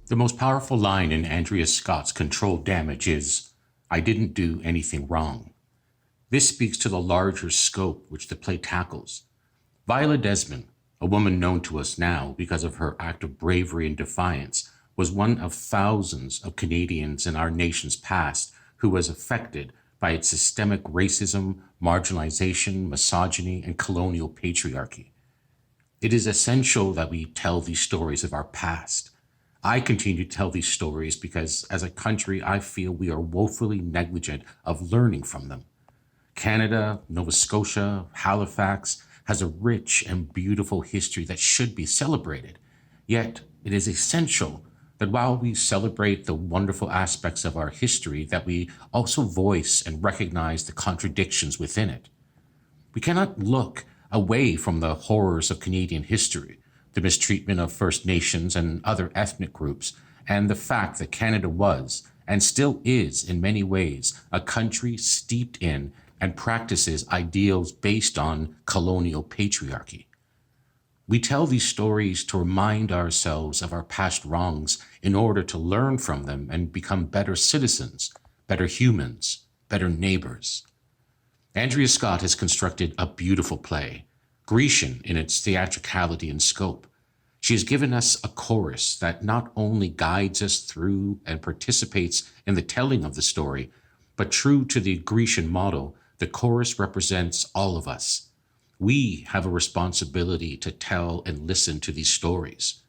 The most powerful line in Andrea Scott's Controlled Damage is, "I didn't do anything wrong." This speaks to the larger scope which the play tackles. Viola Desmond, a woman known to us now because of her act of bravery and defiance, was one of thousands of Canadians in our nation's past who was affected by its systemic racism, marginalization, misogyny, and colonial patriarchy. It is essential that we tell these stories of our past. I continue to tell these stories because, as a country, I feel we are woefully negligent of learning from them. Canada, Nova Scotia, Halifax has a rich and beautiful history that should be celebrated. Yet, it is essential that while we celebrate the wonderful aspects of our history, that we also voice and recognize the contradictions within it. We cannot look away from the horrors of Canadian history, the mistreatment of First Nations and other ethnic groups, and the fact that Canada was, and still is in many ways, a country steeped in and practices ideals based on colonial patriarchy. We tell these stories to remind ourselves of our past wrongs in order to learn from them and become better citizens, better humans, better neighbors. Andrea Scott has constructed a beautiful play, Grecian in its theatricality and scope. She has given us a chorus that not only guides us through and participates in the telling of the story, but true to the Grecian model, the chorus represents all of us. We have a responsibility to tell and listen to these stories.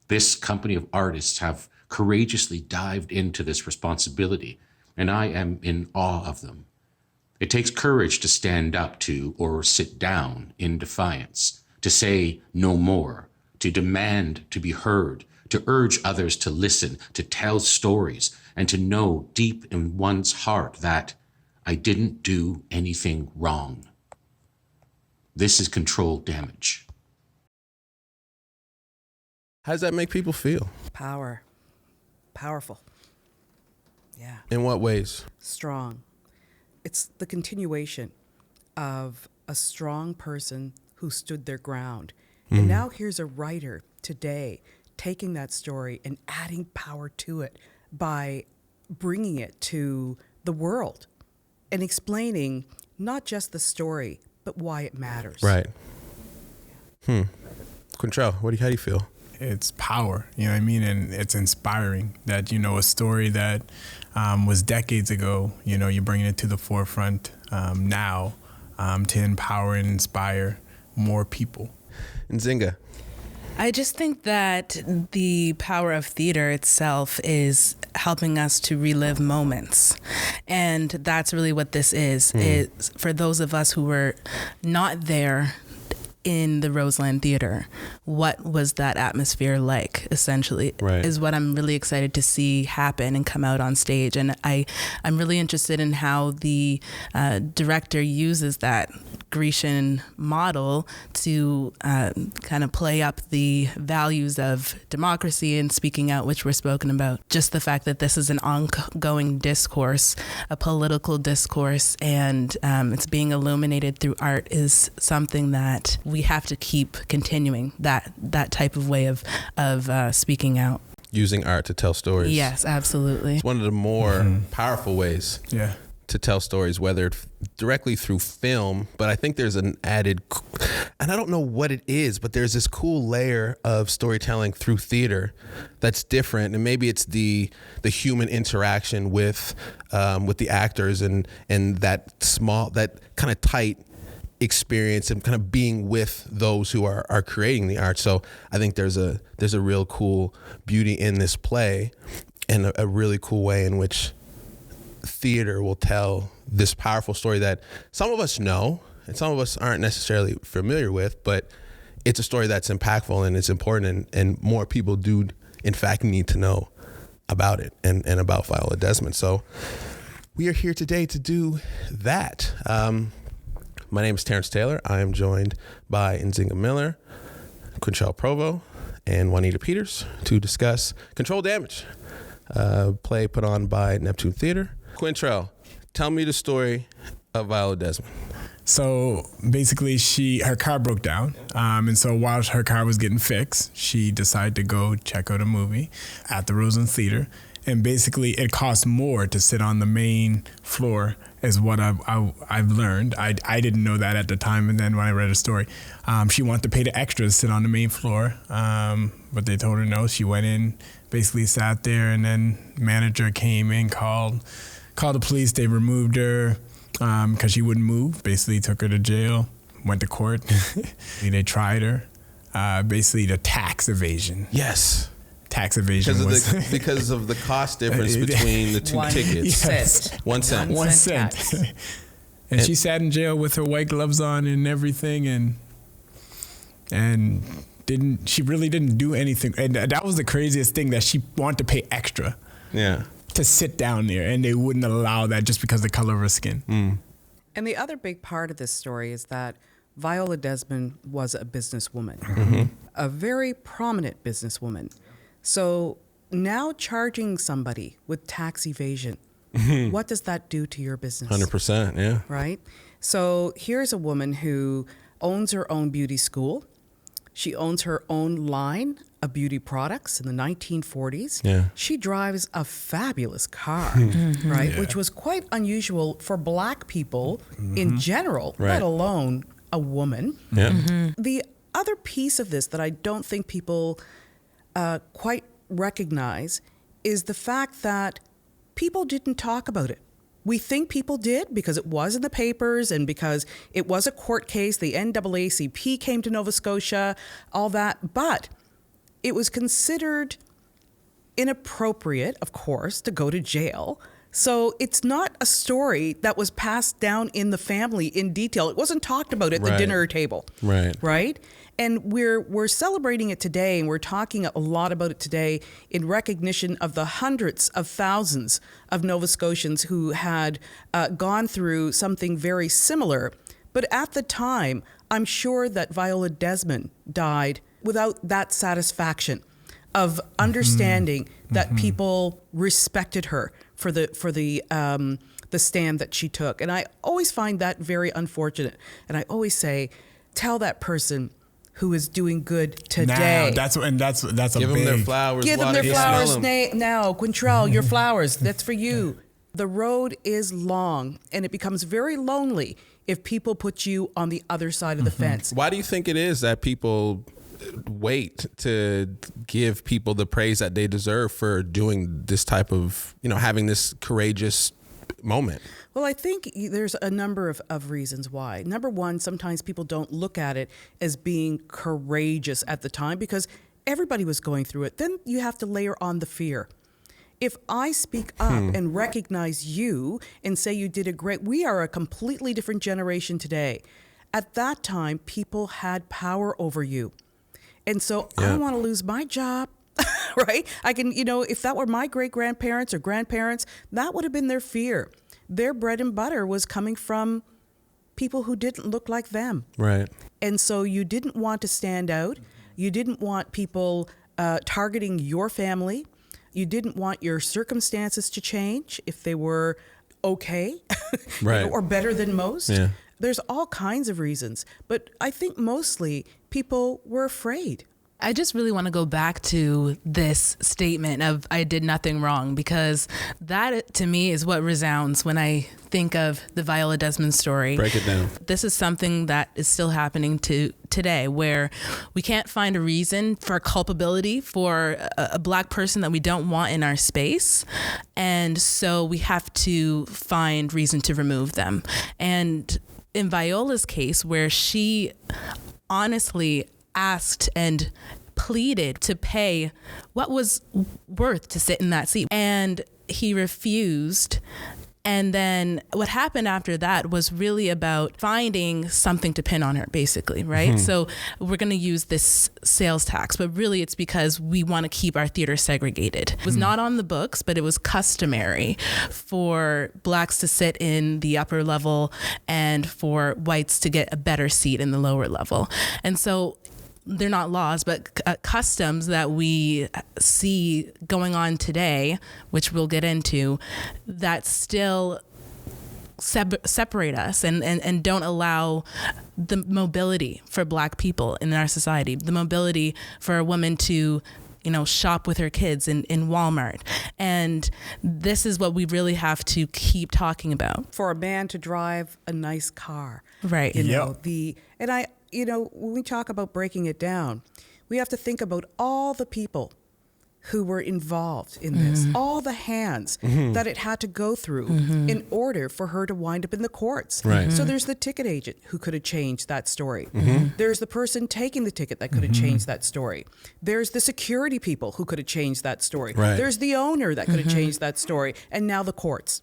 This company of artists have courageously dived into this responsibility, and I am in awe of them. It takes courage to stand up to or sit down in defiance, to say no more, to demand to be heard, to urge others to listen, to tell stories, and to know deep in one's heart that I didn't do anything wrong. This is Controlled Damage. How does that make people feel? Powerful. Yeah. In what ways? Strong. It's the continuation of a strong person who stood their ground. And now here's a writer today taking that story and adding power to it by bringing it to the world and explaining not just the story, but why it matters. Right. Quentrel, how do you feel? It's power, you know what I mean? And it's inspiring that, a story that was decades ago, you're bringing it to the forefront now to empower and inspire more people. Nzingha. I just think that the power of theater itself is helping us to relive moments. And that's really what this is. It's for those of us who were not there in the Roseland Theater, what was that atmosphere like, essentially, is what I'm really excited to see happen and come out on stage. And I'm really interested in how the director uses that Grecian model to kind of play up the values of democracy and speaking out, which we're spoken about. Just the fact that this is an ongoing discourse, a political discourse, and it's being illuminated through art is something that we have to keep continuing, that type of way of speaking out. Using art to tell stories. Yes, absolutely. It's one of the more powerful ways to tell stories, whether directly through film, but I think there's an added, and I don't know what it is, but there's this cool layer of storytelling through theater that's different, and maybe it's the human interaction with the actors and that kind of tight experience and kind of being with those who are creating the art. So I think there's a real cool beauty in this play and a really cool way in which theater will tell this powerful story that some of us know and some of us aren't necessarily familiar with, but it's a story that's impactful and it's important, and more people do in fact need to know about it and about Viola Desmond. So we are here today to do that. My name is Terrence Taylor. I am joined by Nzingha Millar, Quentrel Provo, and Juanita Peters to discuss Controlled Damage, play put on by Neptune Theater. Quentrel, tell me the story of Viola Desmond. So basically, her car broke down, and so while her car was getting fixed, she decided to go check out a movie at the Rosen Theater. And basically, it costs more to sit on the main floor, is what I've learned. I didn't know that at the time, and then when I read a story, she wanted to pay the extra to sit on the main floor, but they told her no. She went in, basically sat there, and then manager came in, called the police. They removed her because she wouldn't move. Basically, took her to jail, went to court. They tried her. Basically, the tax evasion. Yes. Tax evasion because of the cost difference between the two tickets. Yes. 1 cent. 1 cent. And she sat in jail with her white gloves on and everything, and she really didn't do anything. And that was the craziest thing, that she wanted to pay extra. Yeah. To sit down there, and they wouldn't allow that just because of the color of her skin. Mm. And the other big part of this story is that Viola Desmond was a businesswoman, a very prominent businesswoman. So now charging somebody with tax evasion, what does that do to your business? 100%, yeah. Right? So here's a woman who owns her own beauty school. She owns her own line of beauty products in the 1940s. Yeah. She drives a fabulous car, right? Yeah. Which was quite unusual for Black people in general, let alone a woman. Yeah. The other piece of this that I don't think people quite recognize is the fact that people didn't talk about it. We think people did because it was in the papers and because it was a court case. The NAACP came to Nova Scotia, all that. But it was considered inappropriate, of course, to go to jail. So it's not a story that was passed down in the family in detail. It wasn't talked about at the dinner table. Right? And we're celebrating it today, and we're talking a lot about it today in recognition of the hundreds of thousands of Nova Scotians who had gone through something very similar. But at the time, I'm sure that Viola Desmond died without that satisfaction of understanding that people respected her for the stand that she took. And I always find that very unfortunate. And I always say, tell that person who is doing good today. Now, that's a Give them their flowers. Give them their flowers now. Quentrel, your flowers, that's for you. The road is long, and it becomes very lonely if people put you on the other side of the fence. Why do you think it is that people wait to give people the praise that they deserve for doing this type of, having this courageous moment? Well, I think there's a number of reasons why. Number one, sometimes people don't look at it as being courageous at the time because everybody was going through it. Then you have to layer on the fear. If I speak up and recognize you and say you did we are a completely different generation today. At that time, people had power over you. And so I don't want to lose my job, right? I can, if that were my great-grandparents or grandparents, that would have been their fear. Their bread and butter was coming from people who didn't look like them. Right. And so you didn't want to stand out. You didn't want people targeting your family. You didn't want your circumstances to change if they were okay or better than most. Yeah. There's all kinds of reasons. But I think mostly people were afraid. I just really want to go back to this statement of I did nothing wrong, because that to me is what resounds when I think of the Viola Desmond story. Break it down. This is something that is still happening today, where we can't find a reason for culpability for a Black person that we don't want in our space. And so we have to find reason to remove them. And in Viola's case, where she honestly asked and pleaded to pay what was worth to sit in that seat, and he refused, And then what happened after that was really about finding something to pin on her, basically, right? So we're going to use this sales tax, but really it's because we want to keep our theater segregated. It was not on the books, but it was customary for Blacks to sit in the upper level and for whites to get a better seat in the lower level. And so they're not laws, but customs that we see going on today, which we'll get into, that still separate us and don't allow the mobility for Black people in our society, the mobility for a woman to, shop with her kids in Walmart. And this is what we really have to keep talking about. For a man to drive a nice car. Right. When we talk about breaking it down, we have to think about all the people who were involved in this, all the hands that it had to go through in order for her to wind up in the courts. Right. So there's the ticket agent who could have changed that story. There's the person taking the ticket that could have changed that story. There's the security people who could have changed that story. Right. There's the owner that could have changed that story. And now the courts.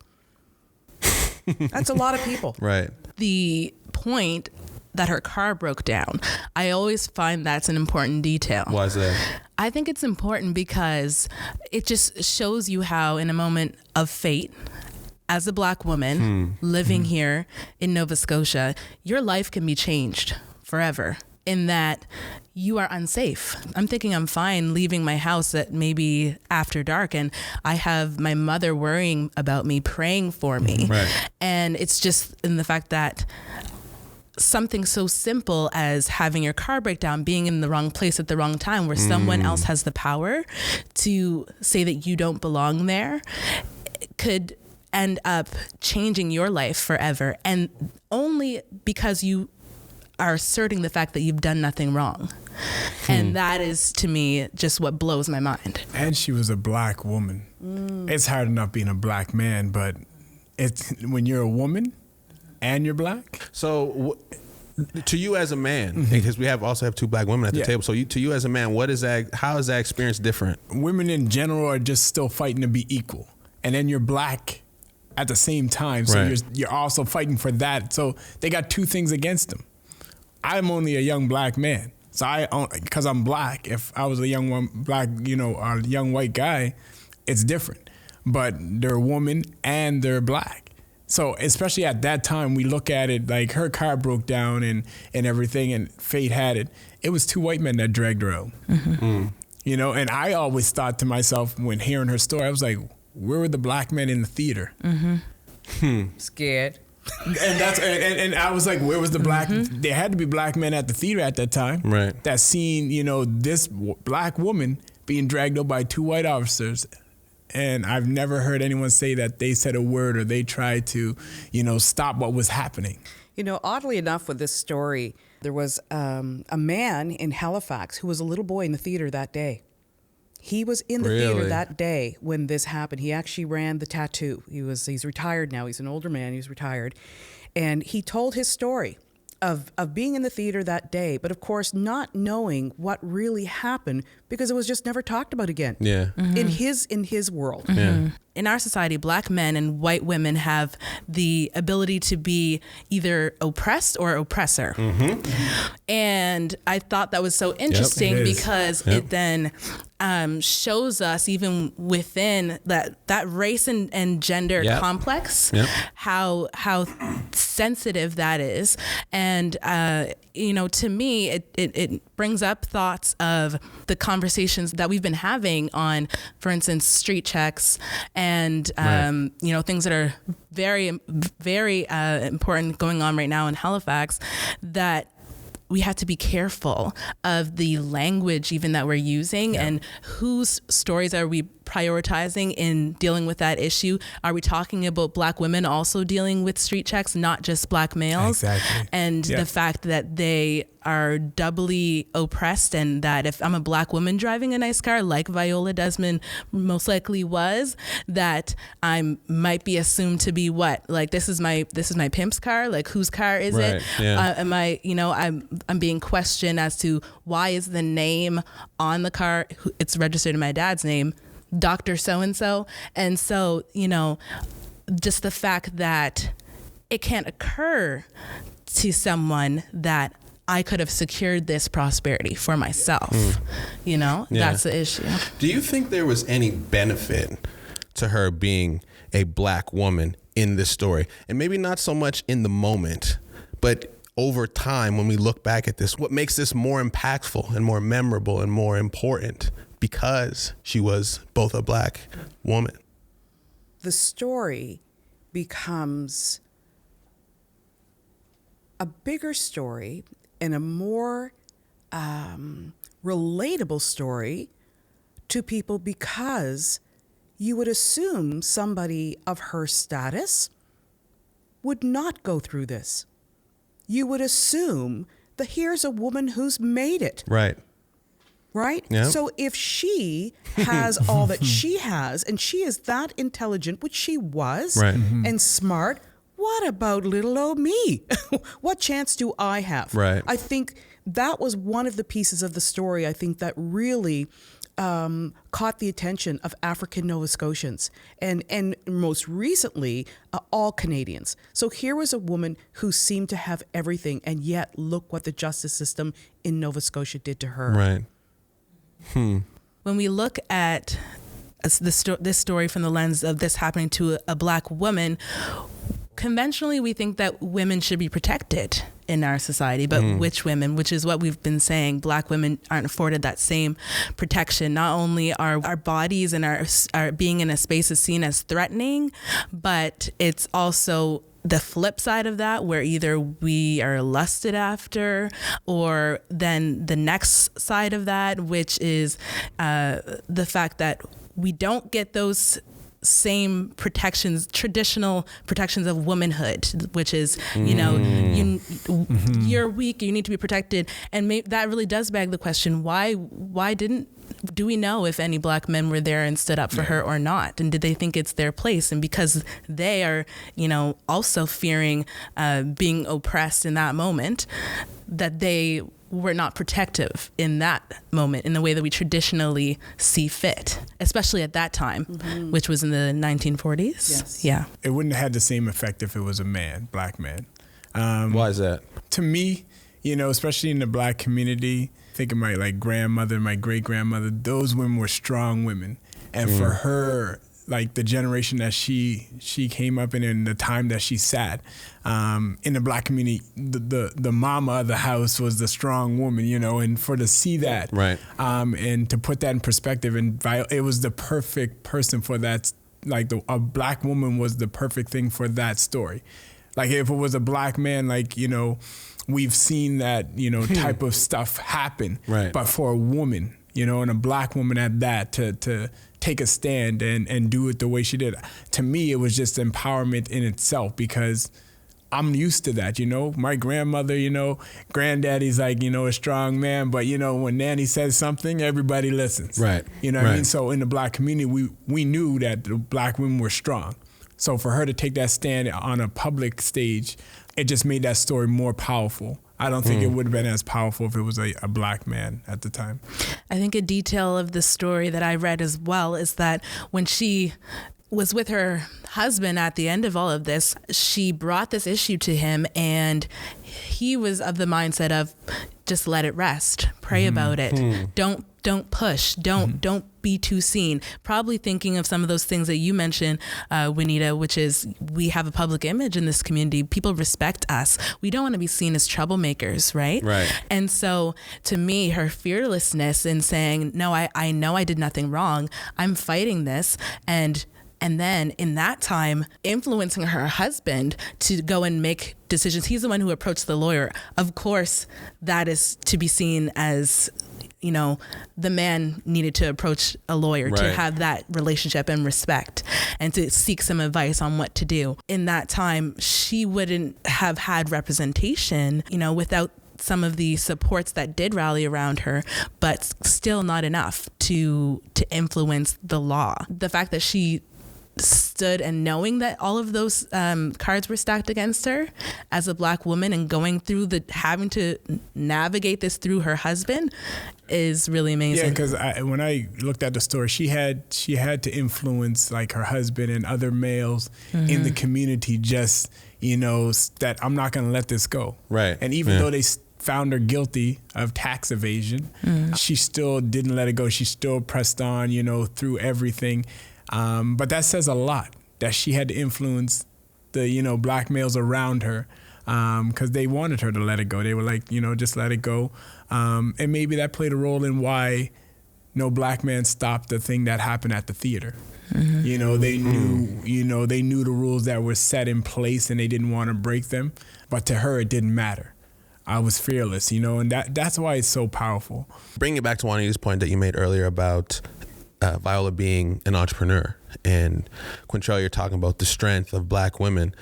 That's a lot of people. Right. The point that her car broke down, I always find that's an important detail. Why is that? I think it's important because it just shows you how, in a moment of fate, as a Black woman living here in Nova Scotia, your life can be changed forever in that you are unsafe. I'm thinking I'm fine leaving my house at maybe after dark, and I have my mother worrying about me, praying for me. Right. And it's just in the fact that something so simple as having your car break down, being in the wrong place at the wrong time, where someone else has the power to say that you don't belong there, could end up changing your life forever. And only because you are asserting the fact that you've done nothing wrong. And that is, to me, just what blows my mind. And she was a Black woman. It's hard enough being a Black man, but it's when you're a woman and you're Black. So to you as a man, because we also have two Black women at the table. So to you as a man, how is that experience different? Women in general are just still fighting to be equal. And then you're Black at the same time. So Right. you're also fighting for that. So they got two things against them. I'm only a young Black man. So because I'm Black, if I was a young Black, a young white guy, it's different. But they're a woman and they're Black. So especially at that time, we look at it like her car broke down and everything, and fate had it. It was two white men that dragged her out. And I always thought to myself when hearing her story, I was like, where were the Black men in the theater? Scared. And I was like, where was the Black? There had to be Black men at the theater at that time. Right. That seen, this Black woman being dragged out by two white officers. And I've never heard anyone say that they said a word or they tried to, stop what was happening. Oddly enough, with this story, there was a man in Halifax who was a little boy in the theater that day. He was in the theater that day when this happened. He actually ran the tattoo. He's retired now. He's an older man. He's retired. And he told his story of being in the theater that day, but of course not knowing what really happened because it was just never talked about again. Yeah. In his world. Yeah. In our society, Black men and white women have the ability to be either oppressed or oppressor. And I thought that was so interesting because it then shows us, even within that race and gender complex, how sensitive that is. And to me, it brings up thoughts of the conversations that we've been having on, for instance, street checks and things that are very, very important going on right now in Halifax, that we have to be careful of the language even that we're using and whose stories are we prioritizing in dealing with that issue. Are we talking about Black women also dealing with street checks, not just Black males? Exactly. And the fact that they are doubly oppressed, and that if I'm a Black woman driving a nice car like Viola Desmond most likely was, that I might be assumed to be what? Like, this is my pimp's car? Like, whose car is it? Yeah. Am I, I'm being questioned as to why is the name on the car, it's registered in my dad's name, Dr. So-and-so. And so, just the fact that it can't occur to someone that I could have secured this prosperity for myself. That's the issue. Do you think there was any benefit to her being a Black woman in this story? And maybe not so much in the moment, but over time, when we look back at this, what makes this more impactful and more memorable and more important because she was both a Black woman? The story becomes a bigger story and a more relatable story to people because you would assume somebody of her status would not go through this. You would assume that here's a woman who's made it. Right. Right? Yeah. So if she has all that she has, and she is that intelligent, which she was, Right. and smart, what about little old me? What chance do I have? Right. I think that was one of the pieces of the story, I think, that really caught the attention of African Nova Scotians and most recently, all Canadians. So here was a woman who seemed to have everything, and yet look what the justice system in Nova Scotia did to her. Right. When we look at this story from the lens of this happening to a Black woman, conventionally we think that women should be protected in our society, but which women, which is what we've been saying, Black women aren't afforded that same protection. Not only are our bodies and our being in a space is seen as threatening, but it's also the flip side of that, where either we are lusted after, or then the next side of that, which is the fact that we don't get those same protections, traditional protections of womanhood, which is, you're weak, you need to be protected. And that really does beg the question, why do we know if any Black men were there and stood up for her or not? And did they think it's their place? And because they are, also fearing being oppressed in that moment, that they were not protective in that moment in the way that we traditionally see fit, especially at that time, which was in the 1940s. Yes. Yeah. It wouldn't have had the same effect if it was a man, Black man. Why is that? To me, especially in the Black community, think of my grandmother, my great grandmother, those women were strong women. And for her, the generation that she came up in and the time that she sat, in the Black community, the mama of the house was the strong woman, and to see that, right, and to put that in perspective, and it was the perfect person for that. A Black woman was the perfect thing for that story. If it was a Black man, we've seen that, type of stuff happen, right, but for a woman, and a Black woman at that, to take a stand and do it the way she did. To me, it was just empowerment in itself, because I'm used to that, My grandmother, granddaddy's a strong man, but when Nanny says something, everybody listens. Right. What I mean? So in the Black community, we knew that the Black women were strong. So for her to take that stand on a public stage, it just made that story more powerful. I don't think it would have been as powerful if it was a Black man at the time. I think a detail of the story that I read as well is that when she was with her husband at the end of all of this, she brought this issue to him, and he was of the mindset of just let it rest, pray about it, don't push, don't be too seen. Probably thinking of some of those things that you mentioned, Juanita, which is we have a public image in this community. People respect us. We don't want to be seen as troublemakers, right? Right. And so to me, her fearlessness in saying, no, I know I did nothing wrong. I'm fighting this. And then in that time, influencing her husband to go and make decisions. He's the one who approached the lawyer. Of course, that is to be seen as, the man needed to approach a lawyer to have that relationship and respect and to seek some advice on what to do. In that time, she wouldn't have had representation, without some of the supports that did rally around her, but still not enough to influence the law. The fact that she stood and knowing that all of those cards were stacked against her as a Black woman and going through having to navigate this through her husband, is really amazing. Yeah, because when I looked at the story, she had to influence like her husband and other males in the community. Just that I'm not going to let this go. Right. And even though they found her guilty of tax evasion, she still didn't let it go. She still pressed on, through everything. But that says a lot that she had to influence the black males around her. Because they wanted her to let it go. They were like, just let it go. And maybe that played a role in why no black man stopped the thing that happened at the theater. They knew, they knew the rules that were set in place and they didn't want to break them. But to her, it didn't matter. I was fearless, and that's why it's so powerful. Bringing it back to Juanita's point that you made earlier about Viola being an entrepreneur, and Quentrel, you're talking about the strength of black women.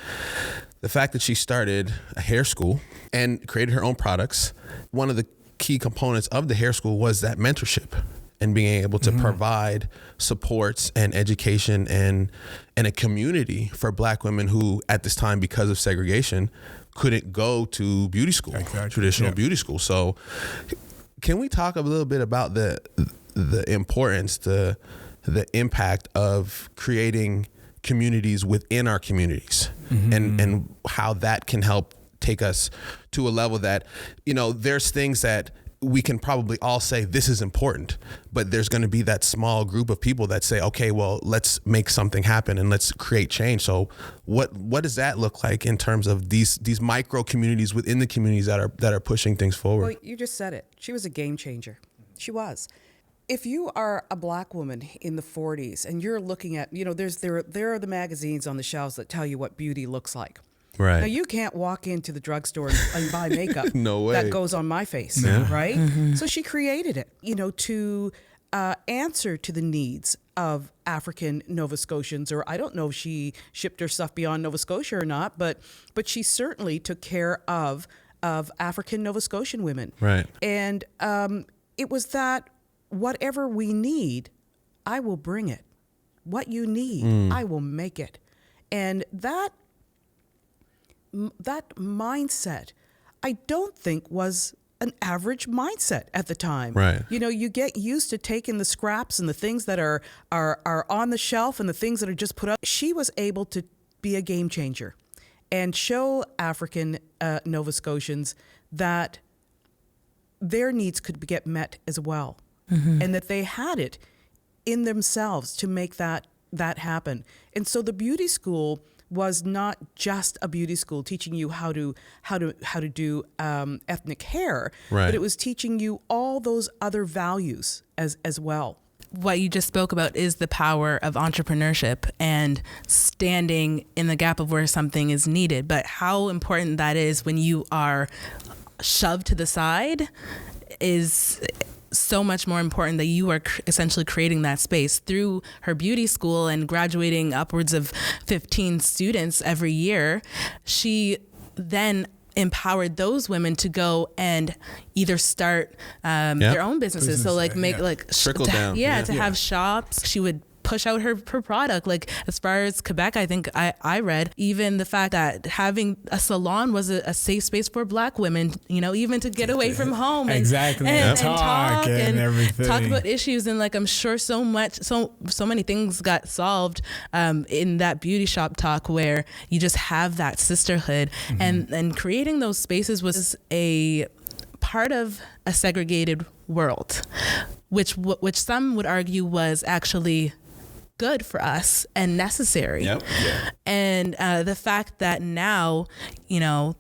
The fact that she started a hair school and created her own products, one of the key components of the hair school was that mentorship and being able to provide supports and education and a community for black women who at this time, because of segregation, couldn't go to beauty school, traditional beauty school. So can we talk a little bit about the importance, the impact of creating communities within our communities and how that can help take us to a level that, there's things that we can probably all say this is important, but there's going to be that small group of people that say, okay, well, let's make something happen and let's create change. So what does that look like in terms of these micro communities within the communities that are pushing things forward? Well, you just said it. She was a game changer. She was. If you are a black woman in the 40s and you're looking at, there are the magazines on the shelves that tell you what beauty looks like. Right. Now, you can't walk into the drugstore and buy makeup No way. that goes on my face, right? So she created it, to answer to the needs of African Nova Scotians, or I don't know if she shipped her stuff beyond Nova Scotia or not, but she certainly took care of African Nova Scotian women. Right. And it was that whatever we need, I will bring it. What you need, I will make it. And that mindset, I don't think was an average mindset at the time. Right. You get used to taking the scraps and the things that are on the shelf and the things that are just put up. She was able to be a game changer and show African Nova Scotians that their needs could get met as well. And that they had it in themselves to make that happen. And so the beauty school was not just a beauty school teaching you how to do ethnic hair, right. but it was teaching you all those other values as well. What you just spoke about is the power of entrepreneurship and standing in the gap of where something is needed. But how important that is when you are shoved to the side is so much more important, that you are essentially creating that space through her beauty school and graduating upwards of 15 students every year. She then empowered those women to go and either start their own businesses. So trickle down. To have shops. She would push out her product. Like as far as Quebec, I think I read even the fact that having a salon was a safe space for black women, even to get away from home and talk and everything. Talk about issues. And I'm sure so many things got solved in that beauty shop talk, where you just have that sisterhood. And creating those spaces was a part of a segregated world, which some would argue was actually good for us and necessary. Yep. Yeah. And the fact that now,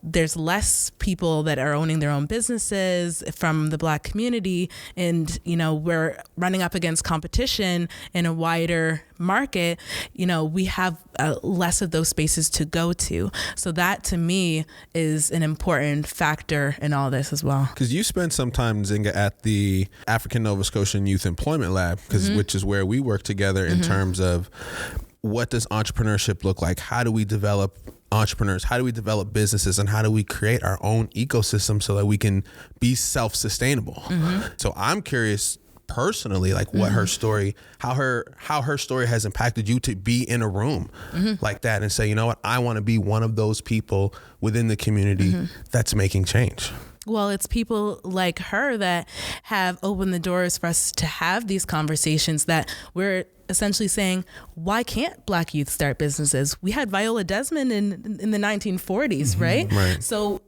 there's less people that are owning their own businesses from the black community, and, we're running up against competition in a wider market, we have less of those spaces to go to. So that to me is an important factor in all this as well. Because you spent some time, Nzingha, at the African Nova Scotian Youth Employment Lab, which is where we work together in terms of what does entrepreneurship look like? How do we develop entrepreneurs? How do we develop businesses? And how do we create our own ecosystem so that we can be self-sustainable? So I'm curious personally, what her story, how her story has impacted you to be in a room like that and say, you know what, I want to be one of those people within the community that's making change. Well, it's people like her that have opened the doors for us to have these conversations, that we're essentially saying, why can't Black youth start businesses? We had Viola Desmond in the 1940s, right? Right. So,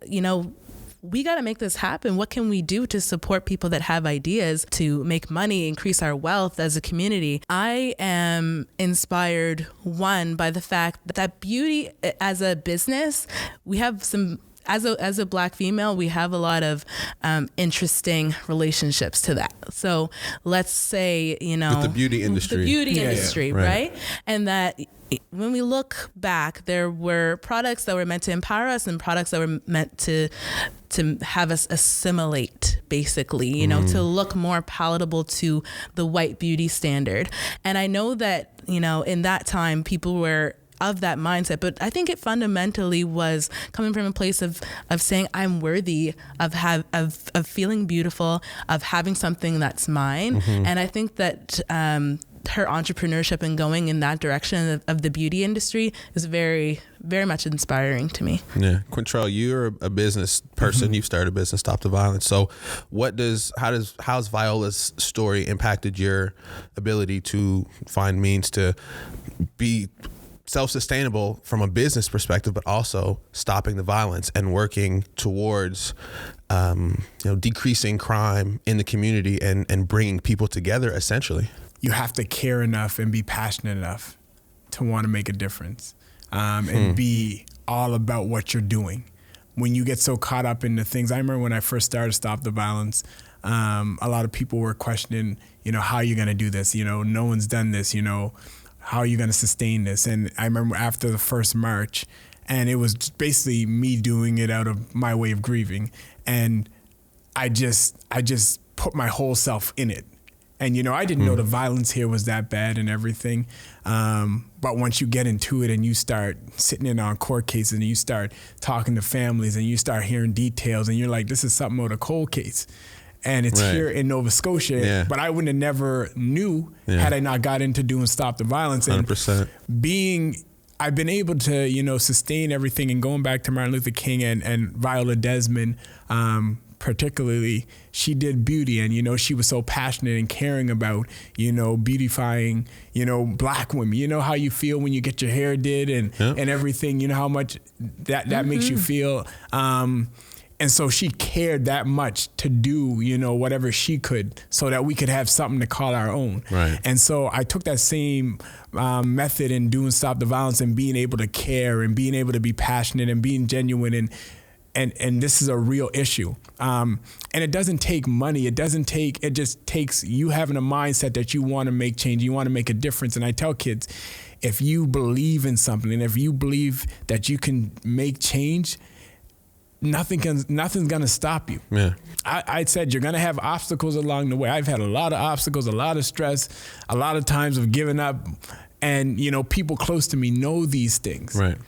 we got to make this happen. What can we do to support people that have ideas to make money, increase our wealth as a community? I am inspired, one, by the fact that beauty as a business, we have some, as a Black female, we have a lot of interesting relationships to that. So let's say, with the beauty industry. The beauty industry, Right. right? And that when we look back, there were products that were meant to empower us and products that were meant to have us assimilate, basically, to look more palatable to the white beauty standard. And I know that, in that time, people were of that mindset, but I think it fundamentally was coming from a place of saying, I'm worthy of feeling beautiful, of having something that's mine. And I think that her entrepreneurship and going in that direction of the beauty industry is very, very much inspiring to me. Yeah. Quentrel, you're a business person. You've started a business, Stop the Violence. So how's Viola's story impacted your ability to find means to be self-sustainable from a business perspective, but also stopping the violence and working towards decreasing crime in the community and bringing people together, essentially? You have to care enough and be passionate enough to want to make a difference, and be all about what you're doing. When you get so caught up in the things, I remember when I first started Stop the Violence, a lot of people were questioning, how are you going to do this? No one's done this, how are you going to sustain this? And I remember after the first march, and it was basically me doing it out of my way of grieving. And I just put my whole self in it. And, I didn't know the violence here was that bad and everything. But once you get into it and you start sitting in on court cases and you start talking to families and you start hearing details and you're like, this is something out of a cold case. And it's here in Nova Scotia, but I wouldn't have never knew had I not got into doing Stop the Violence. And 100%. I've been able to, sustain everything, and going back to Martin Luther King and Viola Desmond, particularly, she did beauty, and, she was so passionate and caring about, beautifying, Black women. How you feel when you get your hair did and everything, how much that makes you feel. And so she cared that much to do, whatever she could so that we could have something to call our own. Right. And so I took that same method in doing Stop the Violence and being able to care and being able to be passionate and being genuine. And this is a real issue. And it doesn't take money. It just takes you having a mindset that you want to make change. You want to make a difference. And I tell kids, if you believe in something and if you believe that you can make change, nothing's gonna stop you. Yeah. I said you're gonna have obstacles along the way. I've had a lot of obstacles, a lot of stress, a lot of times of giving up, and people close to me know these things. Right.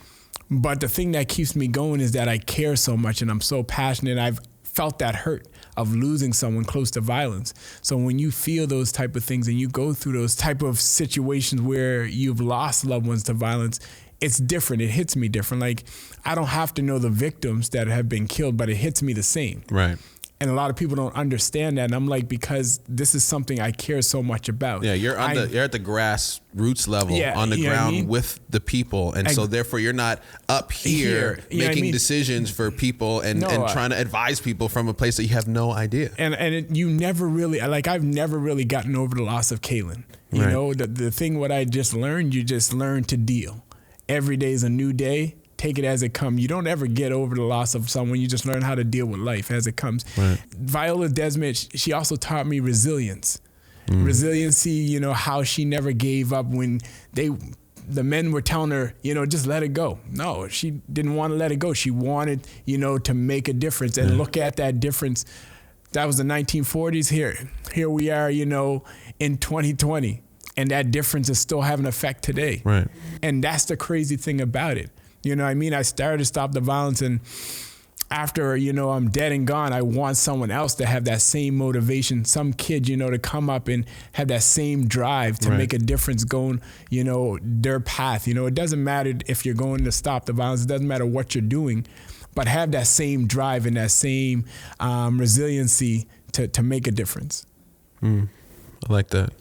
But the thing that keeps me going is that I care so much and I'm so passionate. I've felt that hurt of losing someone close to violence. So when you feel those type of things and you go through those type of situations where you've lost loved ones to violence, it's different. It hits me different. Like, I don't have to know the victims that have been killed, but it hits me the same. Right. And a lot of people don't understand that. And I'm like, because this is something I care so much about. Yeah, you're at the grassroots level, on the ground with the people. And so therefore you're not up here making decisions for people and trying to advise people from a place that you have no idea. And you never really, I've never really gotten over the loss of Kaylin. You know, the thing what I just learned, you just learn to deal. Every day is a new day. Take it as it comes. You don't ever get over the loss of someone. You just learn how to deal with life as it comes. Right. Viola Desmond, she also taught me resilience. Resiliency, how she never gave up when the men were telling her, just let it go. No, she didn't want to let it go. She wanted, to make a difference and look at that difference. That was the 1940s. Here we are, in 2020. And that difference is still having an effect today. Right. And that's the crazy thing about it. I started to Stop the Violence, and after, I'm dead and gone, I want someone else to have that same motivation, some kid, to come up and have that same drive to make a difference going, their path. It doesn't matter if you're going to stop the violence. It doesn't matter what you're doing. but have that same drive and that same resiliency to make a difference. I like that.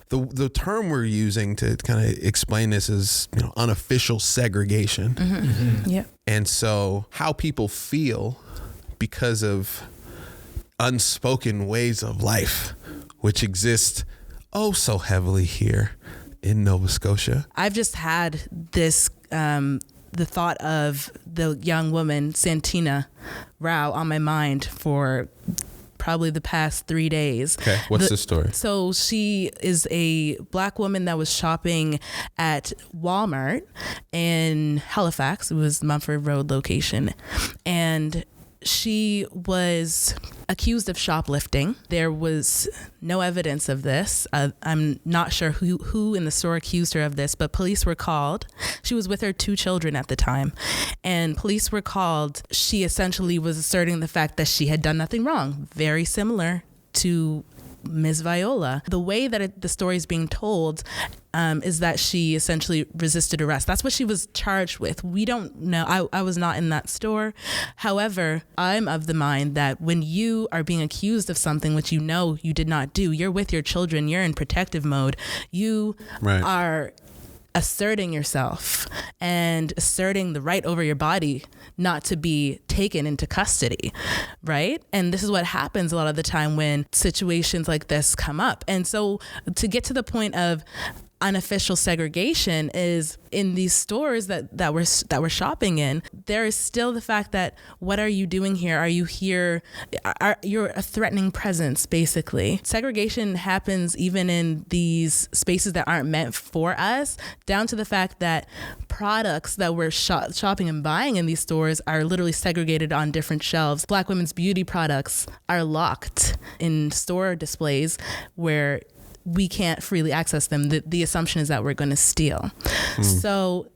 The term we're using to kind of explain this is, unofficial segregation. Yeah. And so how people feel because of unspoken ways of life, which exist so heavily here in Nova Scotia. I've just had this, the thought of the young woman, Santina Rao, on my mind for probably the past 3 days. Okay, what's the story? So she is a Black woman that was shopping at Walmart in Halifax. It was Mumford Road location. And she was accused of shoplifting. There was no evidence of this. I'm not sure who in the store accused her of this, but police were called. She was with her 2 children at the time, and police were called. She essentially was asserting the fact that she had done nothing wrong, very similar to Ms. Viola. The way that the story is being told is that she essentially resisted arrest. That's what she was charged with. We don't know. I was not in that store. However, I'm of the mind that when you are being accused of something which you know you did not do, you're with your children, you're in protective mode, you are asserting yourself and asserting the right over your body not to be taken into custody, right? And this is what happens a lot of the time when situations like this come up. And so to get to the point of unofficial segregation is in these stores that we're shopping in, there is still the fact that what are you doing here? Are you here? You're a threatening presence, basically. Segregation happens even in these spaces that aren't meant for us, down to the fact that products that we're shopping and buying in these stores are literally segregated on different shelves. Black women's beauty products are locked in store displays where we can't freely access them. The assumption is that we're going to steal. So,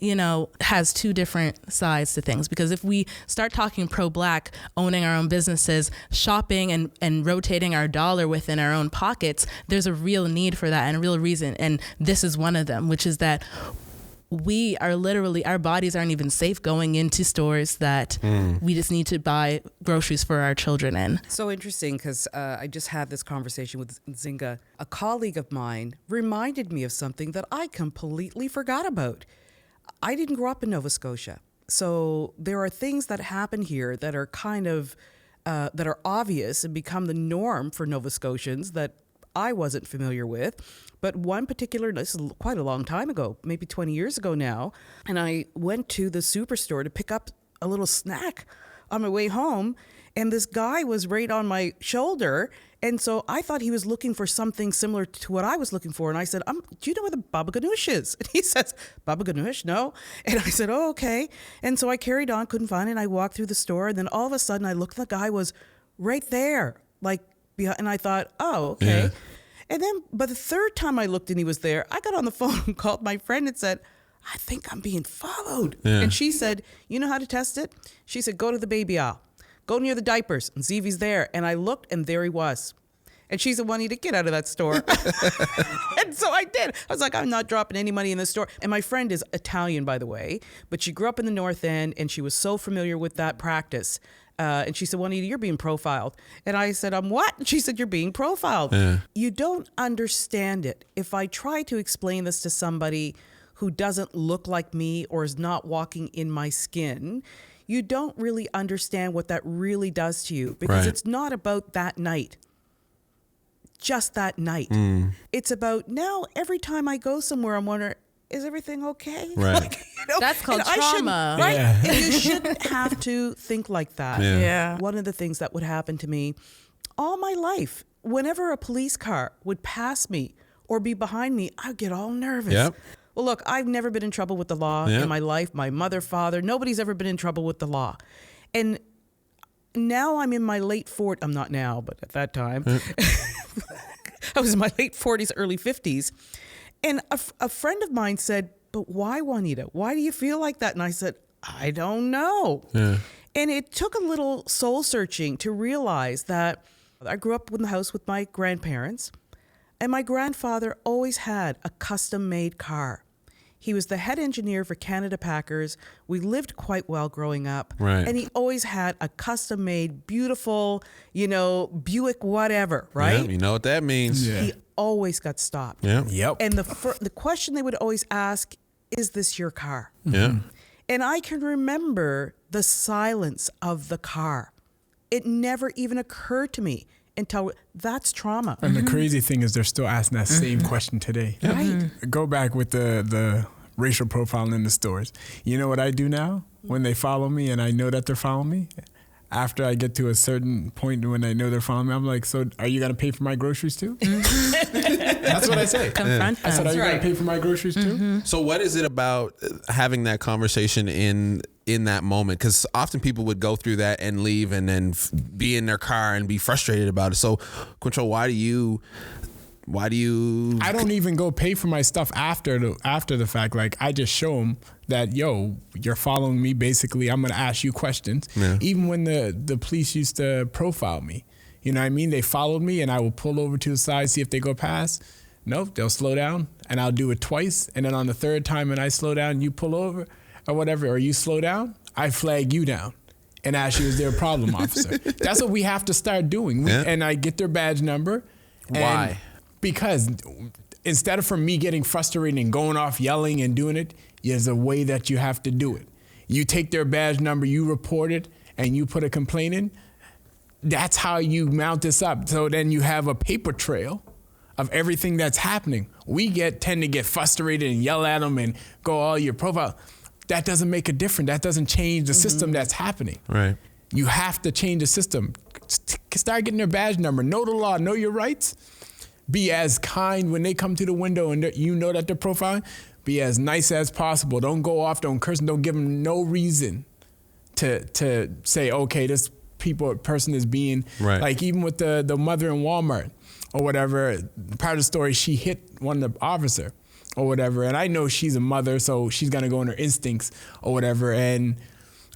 has 2 different sides to things, because if we start talking pro-Black, owning our own businesses, shopping and rotating our dollar within our own pockets, there's a real need for that and a real reason. And this is one of them, which is that we are literally, our bodies aren't even safe going into stores that we just need to buy groceries for our children in. So interesting, because I just had this conversation with Nzingha. A colleague of mine reminded me of something that I completely forgot about. I didn't grow up in Nova Scotia. So there are things that happen here that are kind of, that are obvious and become the norm for Nova Scotians that I wasn't familiar with. But one particular, this is quite a long time ago, maybe 20 years ago now, and I went to the superstore to pick up a little snack on my way home, and this guy was right on my shoulder, and so I thought he was looking for something similar to what I was looking for, and I said, do you know where the Baba Ganoush is? And he says, Baba Ganoush? No. And I said, oh, okay. And so I carried on, couldn't find it, and I walked through the store, and then all of a sudden I looked, the guy was right there, like behind, and I thought, oh, okay. Yeah. And then, but the third time I looked and he was there, I got on the phone and called my friend and said, I think I'm being followed. Yeah. And she said, you know how to test it? She said, go to the baby aisle. Go near the diapers and see if he's there. And I looked and there he was. And she said, Juanita, get out of that store. And so I did. I was like, I'm not dropping any money in the store. And my friend is Italian, by the way, but she grew up in the North End and she was so familiar with that practice. And she said, Juanita, you're being profiled. And I said, what? And she said, you're being profiled. Yeah. You don't understand it. If I try to explain this to somebody who doesn't look like me or is not walking in my skin, you don't really understand what that really does to you, because it's not about that night. Just that night. It's about now every time I go somewhere, I'm wondering, is everything okay? Right. Like, that's called trauma. Right? Yeah. And you shouldn't have to think like that. Yeah. One of the things that would happen to me all my life, whenever a police car would pass me or be behind me, I'd get all nervous. Yep. Well, look, I've never been in trouble with the law in my life. My mother, father, nobody's ever been in trouble with the law. And now I'm in my late 40s. I'm not now, but at that time, I was in my late 40s, early 50s. And a friend of mine said, but why, Juanita? Why do you feel like that? And I said, I don't know. Yeah. And it took a little soul searching to realize that I grew up in the house with my grandparents, and my grandfather always had a custom-made car. He was the head engineer for Canada Packers. We lived quite well growing up. Right. And he always had a custom-made, beautiful, Buick whatever, right? Yeah, you know what that means. Yeah. He always got stopped. Yeah. Yep. And the question they would always ask, is this your car? Yeah. And I can remember the silence of the car. It never even occurred to me until that's trauma. And the crazy thing is they're still asking that same question today. Right. Go back with the racial profiling in the stores. You know what I do now when they follow me and I know that they're following me? After I get to a certain point when I know they're following me, I'm like, so are you going to pay for my groceries too? That's what I say. Confront I said, them. are you going to pay for my groceries too? So what is it about having that conversation in that moment? Because often people would go through that and leave and then be in their car and be frustrated about it. So Quentrel, why do you I don't even go pay for my stuff after the fact. Like, I just show them that, yo, you're following me. Basically, I'm going to ask you questions. Yeah. Even when the police used to profile me, you know what I mean? They followed me and I will pull over to the side, see if they go past. Nope, they'll slow down and I'll do it twice. And then on the third time when I slow down, you pull over or whatever, or you slow down, I flag you down and ask you, is there a problem, officer? That's what we have to start doing. Yeah. And I get their badge number. Why? Because instead of from me getting frustrated and going off yelling and doing it, there's a way that you have to do it. You take their badge number, you report it, and you put a complaint in. That's how you mount this up. So then you have a paper trail of everything that's happening. We tend to get frustrated and yell at them and go all your profile. That doesn't make a difference. That doesn't change the system that's happening. Right. You have to change the system. Start getting their badge number. Know the law. Know your rights. Be as kind when they come to the window and you know that they're profiling. Be as nice as possible. Don't go off. Don't curse. Don't give them no reason to say, okay, this person is being right. Like even with the mother in Walmart or whatever. Part of the story, she hit one of the officer or whatever, and I know she's a mother, so she's gonna go on her instincts or whatever. And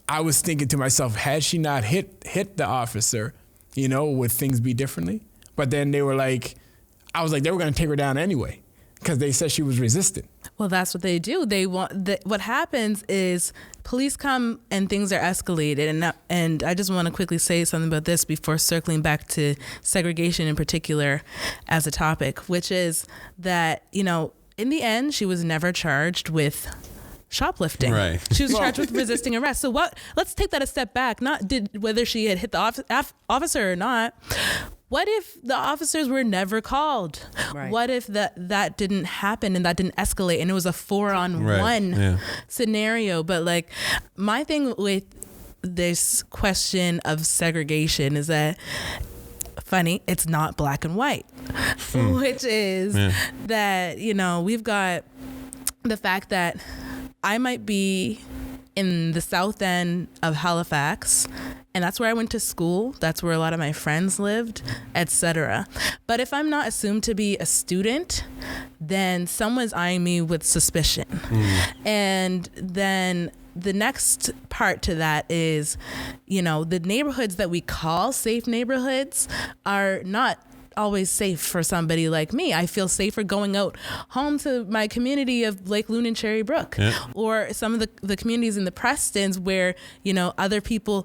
I was thinking to myself, had she not hit the officer, would things be differently? But then they were like, I was like, they were going to take her down anyway because they said she was resistant. Well, that's what they do. They want what happens is police come and things are escalated. And I just want to quickly say something about this before circling back to segregation in particular as a topic, which is that, in the end, she was never charged with shoplifting. Right. She was charged with resisting arrest. So let's take that a step back. Whether she had hit the officer or not. What if the officers were never called? Right. What if that didn't happen and that didn't escalate and it was a 4-on-1 scenario? But like my thing with this question of segregation is that it's not black and white, which is that, we've got the fact that I might be in the south end of Halifax, and that's where I went to school. That's where a lot of my friends lived, etc. But if I'm not assumed to be a student, then someone's eyeing me with suspicion. And then the next part to that is, the neighborhoods that we call safe neighborhoods are not always safe for somebody like me. I feel safer going out home to my community of Lake Loon and Cherry Brook, or some of the communities in the Prestons where, other people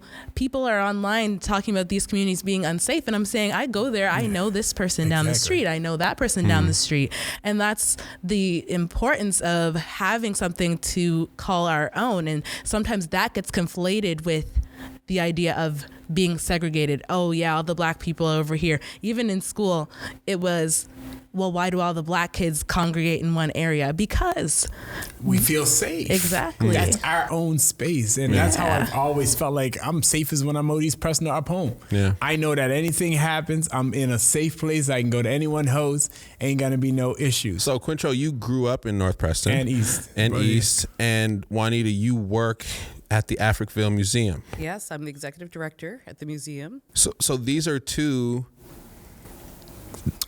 are online talking about these communities being unsafe. And I'm saying, I go there, I know this person down the street. I know that person down the street. And that's the importance of having something to call our own. And sometimes that gets conflated with the idea of being segregated. Oh yeah, all the black people are over here. Even in school, it was, well, why do all the black kids congregate in one area? Because we feel safe. Exactly. That's our own space. And that's how I've always felt like I'm safest when I'm out East Preston or up home. Yeah. I know that anything happens, I'm in a safe place. I can go to anyone's house. Ain't gonna be no issues. So Quentrel, you grew up in North Preston. And East. And Juanita, you work at the Africville Museum. Yes, I'm the executive director at the museum. So these are two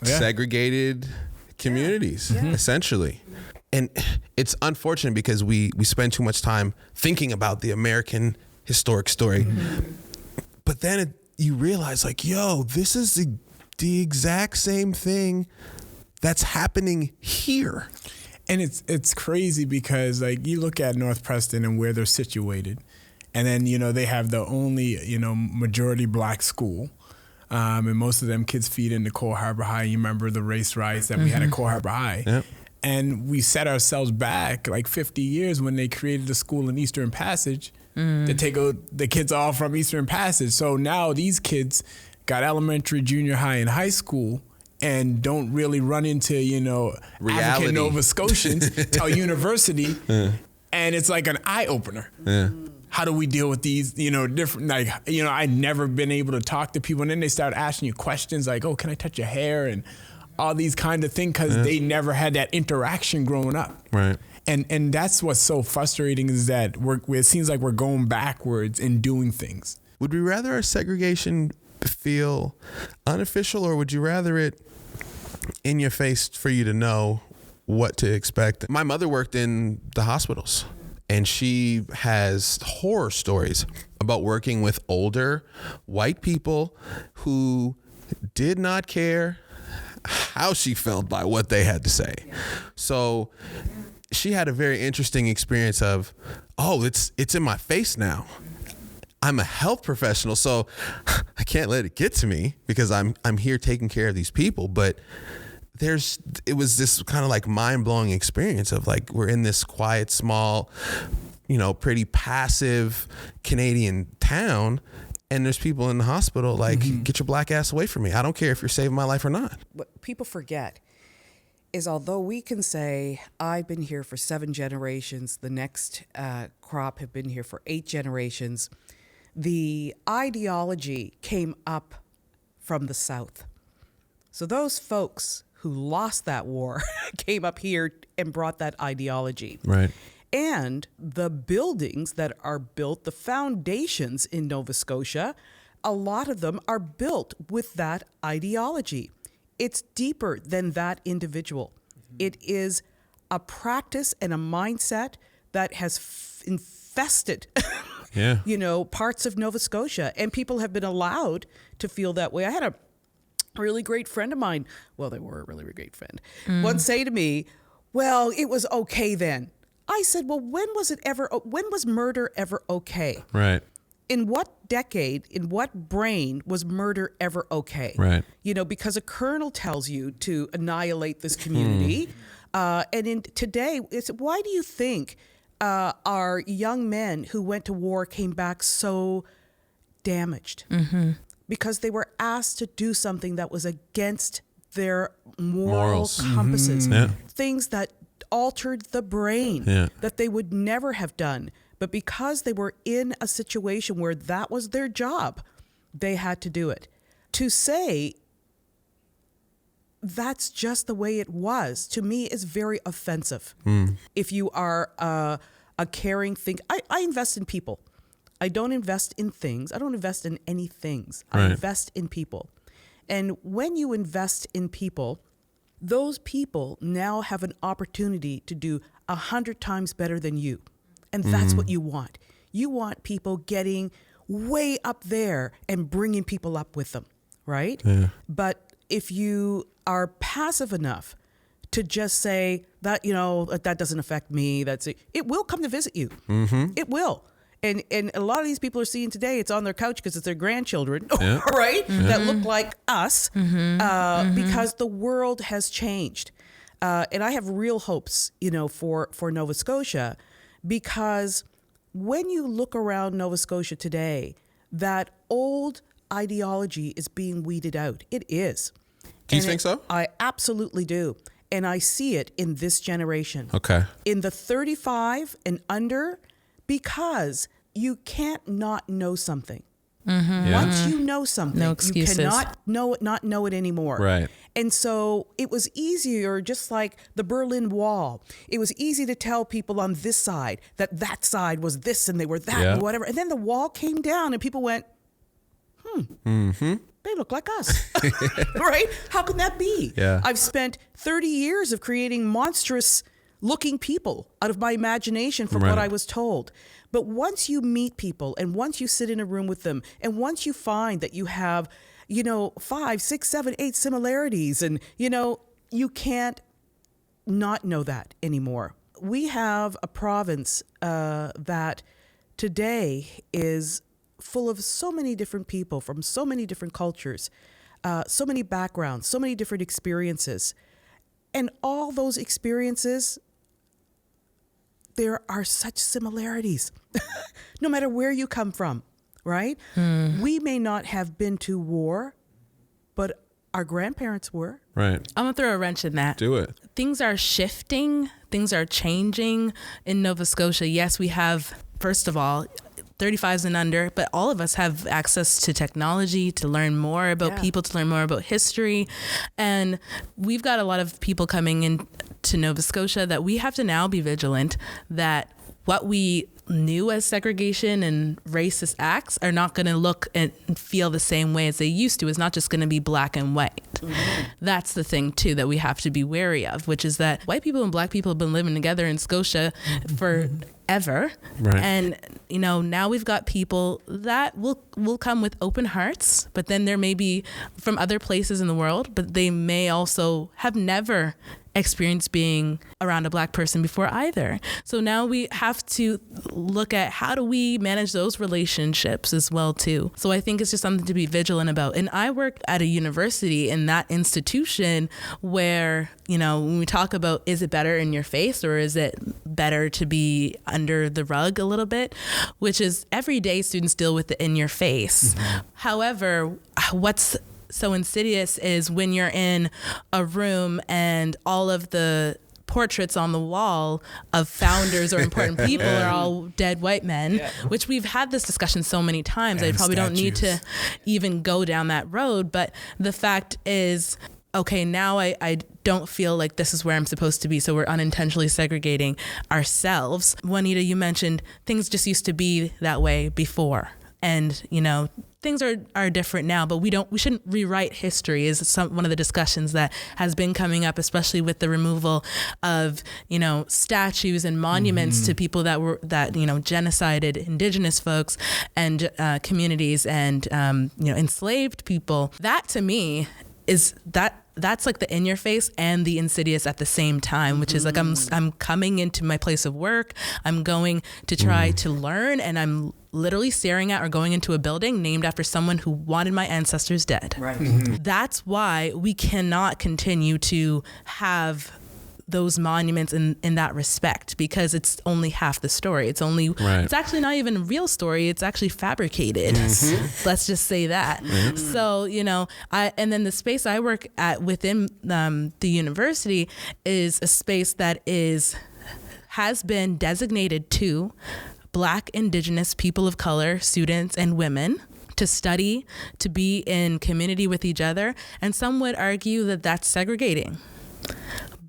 segregated communities, essentially. And it's unfortunate because we spend too much time thinking about the American historic story. But then you realize, like, this is the exact same thing that's happening here. And it's crazy because like you look at North Preston and where they're situated, and then they have the only majority black school, and most of them kids feed into Cole Harbor High. You remember the race riots that we had at Cole Harbor High, Yep. and we set ourselves back like 50 years when they created a school in Eastern Passage to take the kids all from Eastern Passage. So now these kids got elementary, junior high, and high school, and don't really run into, African Nova Scotians till university. And it's like an eye opener. Yeah. How do we deal with these, different, I'd never been able to talk to people. And then they start asking you questions like, oh, can I touch your hair? And all these kind of things because they never had that interaction growing up. Right. And that's what's so frustrating is that it seems like we're going backwards in doing things. Would we rather our segregation feel unofficial, or would you rather it in your face for you to know what to expect? My mother worked in the hospitals, and she has horror stories about working with older white people who did not care how she felt by what they had to say. So she had a very interesting experience of, oh, it's in my face now. I'm a health professional, so I can't let it get to me because I'm here taking care of these people. But it was this kind of like mind-blowing experience of like, we're in this quiet, small, pretty passive Canadian town, and there's people in the hospital like, get your black ass away from me. I don't care if you're saving my life or not. What people forget is although we can say, I've been here for 7 generations, the next crop have been here for 8 generations, the ideology came up from the South. So those folks who lost that war came up here and brought that ideology. Right. And the buildings that are built, the foundations in Nova Scotia, a lot of them are built with that ideology. It's deeper than that individual. It is a practice and a mindset that has infested parts of Nova Scotia, and people have been allowed to feel that way. I had a really great friend of mine, well, they were a really great friend, once say to me, well, it was okay then. I said, well, when was murder ever okay? Right. In what decade, in what brain was murder ever okay? Right. Because a colonel tells you to annihilate this community. And in today, why do you think our young men who went to war came back so damaged? Because they were asked to do something that was against their moral compasses. Yeah. Things that altered the brain that they would never have done. But because they were in a situation where that was their job, they had to do it. To say that's just the way it was, to me, is very offensive. If you are a caring thing, I invest in people. I don't invest in things. I don't invest in any things. I invest in people. And when you invest in people, those people now have an opportunity to do 100 times better than you. And that's what you want. You want people getting way up there and bringing people up with them, right? Yeah. But if you are passive enough to just say that, that doesn't affect me, it will come to visit you. It will. And a lot of these people are seeing today, it's on their couch because it's their grandchildren, right? That look like us because the world has changed. And I have real hopes, for Nova Scotia, because when you look around Nova Scotia today, that old ideology is being weeded out. It is. Do you think so? I absolutely do. And I see it in this generation. Okay. In the 35 and under, because you can't not know something. Once you know something, no excuses. You cannot not know it anymore. Right. And so it was easier, just like the Berlin Wall. It was easy to tell people on this side that side was this and they were that and whatever. And then the wall came down and people went, they look like us, right? How can that be? Yeah. I've spent 30 years of creating monstrous looking people out of my imagination from what I was told. But once you meet people and once you sit in a room with them and once you find that you have, 5, 6, 7, 8 similarities and, you can't not know that anymore. We have a province that today is full of so many different people from so many different cultures, so many backgrounds, so many different experiences. And all those experiences, there are such similarities, no matter where you come from, right? We may not have been to war, but our grandparents were. Right. I'm going to throw a wrench in that. Do it. Things are shifting. Things are changing in Nova Scotia. Yes, we have, first of all, 35s and under, but all of us have access to technology to learn more about people, to learn more about history. And we've got a lot of people coming in to Nova Scotia that we have to now be vigilant that what we knew as segregation and racist acts are not going to look and feel the same way as they used to. It's not just going to be black and white. That's the thing too that we have to be wary of, which is that white people and black people have been living together in Scotia forever. Right. And now we've got people that will come with open hearts, but then there may be from other places in the world, but they may also have never experienced being around a black person before either. So now we have to look at how do we manage those relationships as well too. So I think it's just something to be vigilant about. And I work at a university in that institution where, when we talk about is it better in your face or is it better to be under the rug a little bit, which is every day students deal with the in your face. However, what's so insidious is when you're in a room and all of the portraits on the wall of founders or important people are all dead white men, which we've had this discussion so many times. I probably don't need to even go down that road. But the fact is, okay, now I don't feel like this is where I'm supposed to be. So we're unintentionally segregating ourselves. Juanita, you mentioned things just used to be that way before. And, things are different now, but we shouldn't rewrite history is one of the discussions that has been coming up, especially with the removal of, statues and monuments to people that genocided Indigenous folks and communities and, enslaved people. That to me is that's like the in your face and the insidious at the same time, which is like I'm coming into my place of work. I'm going to try to learn, and I'm literally staring at or going into a building named after someone who wanted my ancestors dead. Right. That's why we cannot continue to have those monuments in that respect, because it's only half the story. It's only it's actually not even a real story. It's actually fabricated. Let's just say that. So and then the space I work at within the university is a space that has been designated to Black, Indigenous, people of color, students, and women to study, to be in community with each other. And some would argue that that's segregating.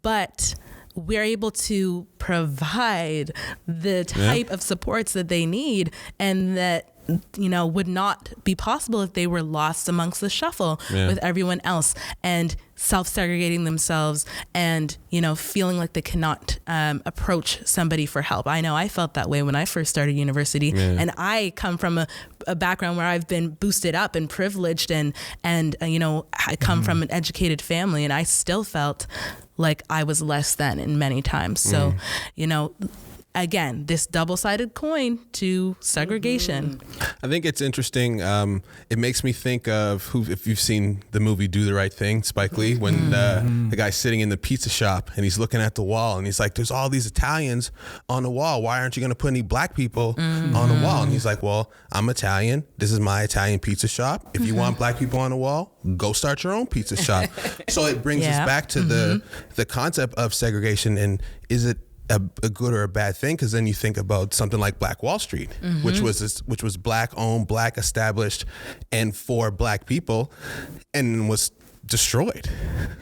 But we're able to provide the type of supports that they need and that would not be possible if they were lost amongst the shuffle with everyone else and self-segregating themselves and, feeling like they cannot approach somebody for help. I know I felt that way when I first started university, and I come from a background where I've been boosted up and privileged and I come from an educated family, and I still felt like I was less than in many times. So, again, this double-sided coin to segregation. I think it's interesting. It makes me think of if you've seen the movie Do the Right Thing, Spike Lee, when the guy's sitting in the pizza shop and he's looking at the wall and he's like, there's all these Italians on the wall. Why aren't you going to put any black people on the wall? And he's like, well, I'm Italian. This is my Italian pizza shop. If you want black people on the wall, go start your own pizza shop. So it brings us back to the concept of segregation, and is it a good or a bad thing? Because then you think about something like Black Wall Street, which was black owned, black established, and for black people, and was destroyed.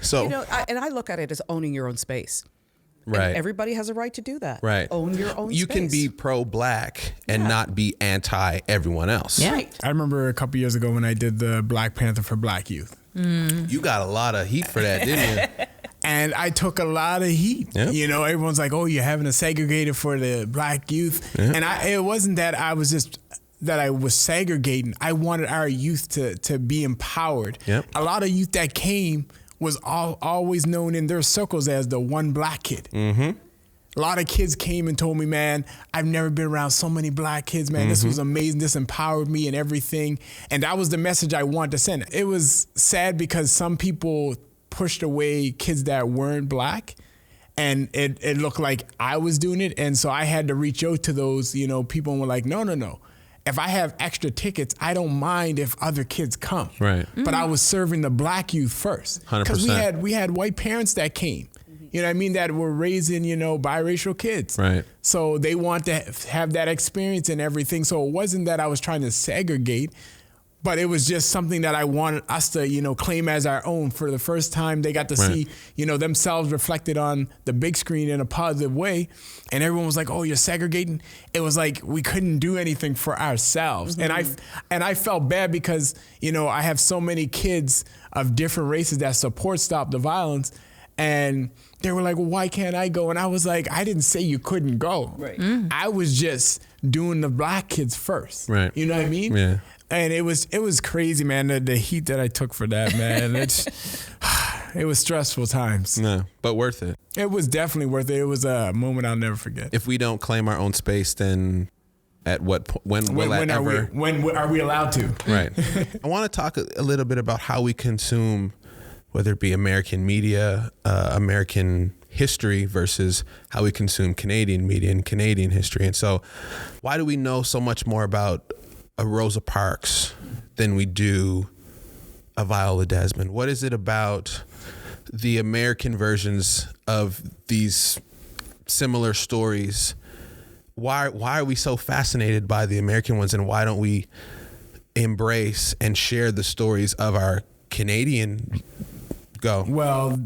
So I look at it as owning your own space. Right. And everybody has a right to do that. Right. Own your own space. You can be pro-black and not be anti everyone else. Yeah. Right. I remember a couple years ago when I did the Black Panther for Black Youth. You got a lot of heat for that, didn't you? And I took a lot of heat. Yep. Everyone's like, oh, you're having a segregated for the black youth. Yep. And it wasn't that I was segregating. I wanted our youth to be empowered. Yep. A lot of youth that came was always known in their circles as the one black kid. Mm-hmm. A lot of kids came and told me, man, I've never been around so many black kids, man. Mm-hmm. This was amazing. This empowered me and everything. And that was the message I wanted to send. It was sad because some people pushed away kids that weren't black, and it looked like I was doing it. And so I had to reach out to those, you know, people and were like, no. If I have extra tickets, I don't mind if other kids come. Right. But I was serving the black youth first. 100%. Because we had white parents that came. You know what I mean? That were raising, you know, biracial kids. Right. So they want to have that experience and everything. So it wasn't that I was trying to segregate, but it was just something that I wanted us to, you know, claim as our own. For the first time, they got to see, you know, themselves reflected on the big screen in a positive way. And everyone was like, oh, you're segregating? It was like we couldn't do anything for ourselves. Mm-hmm. And I felt bad because, you know, I have so many kids of different races that support Stop the Violence. And they were like, well, why can't I go? And I was like, I didn't say you couldn't go. Right. Mm. I was just doing the black kids first. Right. You know what I mean? Yeah. And it was crazy, man. The heat that I took for that, man. It was stressful times. No, but worth it. It was definitely worth it. It was a moment I'll never forget. If we don't claim our own space, then at what point? When are we allowed to? Right. I want to talk a little bit about how we consume, whether it be American media, American history versus how we consume Canadian media and Canadian history. And so why do we know so much more about a Rosa Parks than we do a Viola Desmond? What is it about the American versions of these similar stories? Why are we so fascinated by the American ones, and why don't we embrace and share the stories of our Canadian? Go. Well,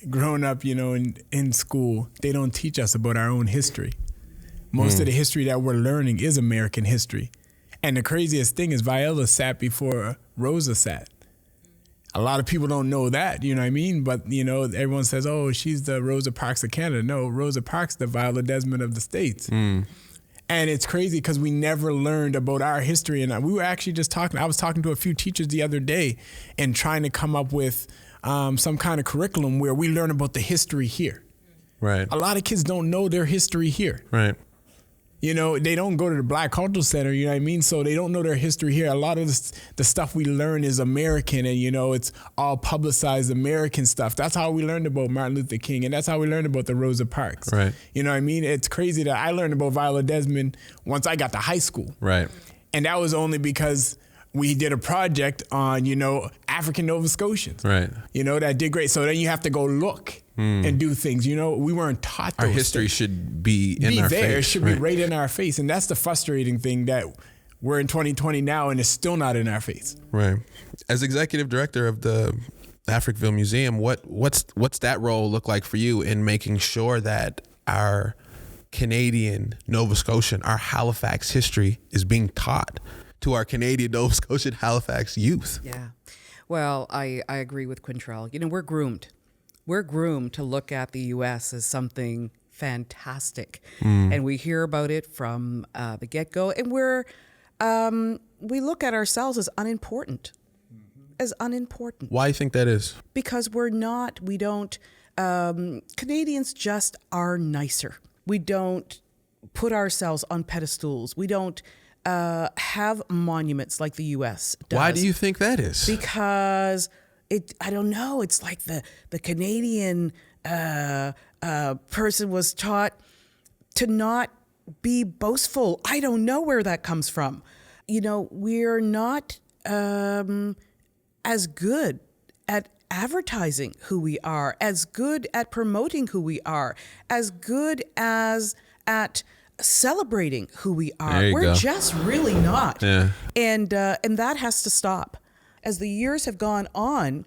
growing up, you know, in school, they don't teach us about our own history. Most of the history that we're learning is American history. And the craziest thing is Viola sat before Rosa sat. A lot of people don't know that, you know what I mean? But, you know, everyone says, oh, she's the Rosa Parks of Canada. No, Rosa Parks, the Viola Desmond of the States. And it's crazy because we never learned about our history. And we were actually just talking, I was talking to a few teachers the other day and trying to come up with some kind of curriculum where we learn about the history here. Right. A lot of kids don't know their history here. Right. You know, they don't go to the Black Cultural Center, you know what I mean? So they don't know their history here. A lot of the stuff we learn is American, and, you know, it's all publicized American stuff. That's how we learned about Martin Luther King, and that's how we learned about the Rosa Parks. Right. You know what I mean? It's crazy that I learned about Viola Desmond once I got to high school. Right. And that was only because we did a project on, you know, African Nova Scotians. Right. You know, that did great. So then you have to go look and do things. You know, we weren't taught those Our history things. Should be in our face. It should be right in our face. And that's the frustrating thing, that we're in 2020 now and it's still not in our face. Right. As executive director of the Africville Museum, what's that role look like for you in making sure that our Canadian Nova Scotian, our Halifax history is being taught to our Canadian Nova Scotian Halifax youth? Yeah. Well, I agree with Quentrel. You know, we're groomed. We're groomed to look at the U.S. as something fantastic. And we hear about it from the get-go. And we look at ourselves as unimportant. As unimportant. Why do you think that is? Because Canadians just are nicer. We don't put ourselves on pedestals. We don't have monuments like the U.S. does. Why do you think that is? Because I don't know. It's like the Canadian person was taught to not be boastful. I don't know where that comes from. You know, we're not as good at advertising who we are, as good at promoting who we are, as good as at celebrating who we are. We're just really not. Yeah. And that has to stop. As the years have gone on,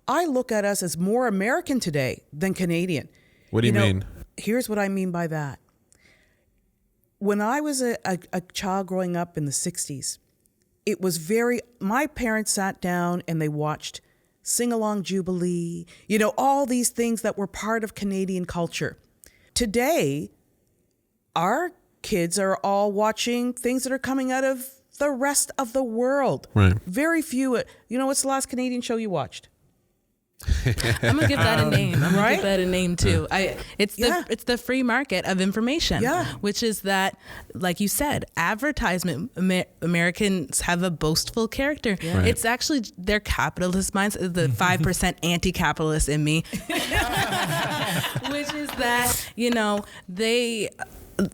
I look at us as more American today than Canadian. What do you mean? Here's what I mean by that. When I was a child growing up in the 60s, it was my parents sat down and they watched Sing-Along Jubilee, you know, all these things that were part of Canadian culture. Today, our kids are all watching things that are coming out of the rest of the world. Right. Very few. You know, what's the last Canadian show you watched? I'm gonna give that a name. I'm gonna right? give that a name too. It's the free market of information. Yeah. Which is that, like you said, advertisement. Americans have a boastful character. Yeah. Right. It's actually their capitalist minds. The 5% anti-capitalist in me, which is that they.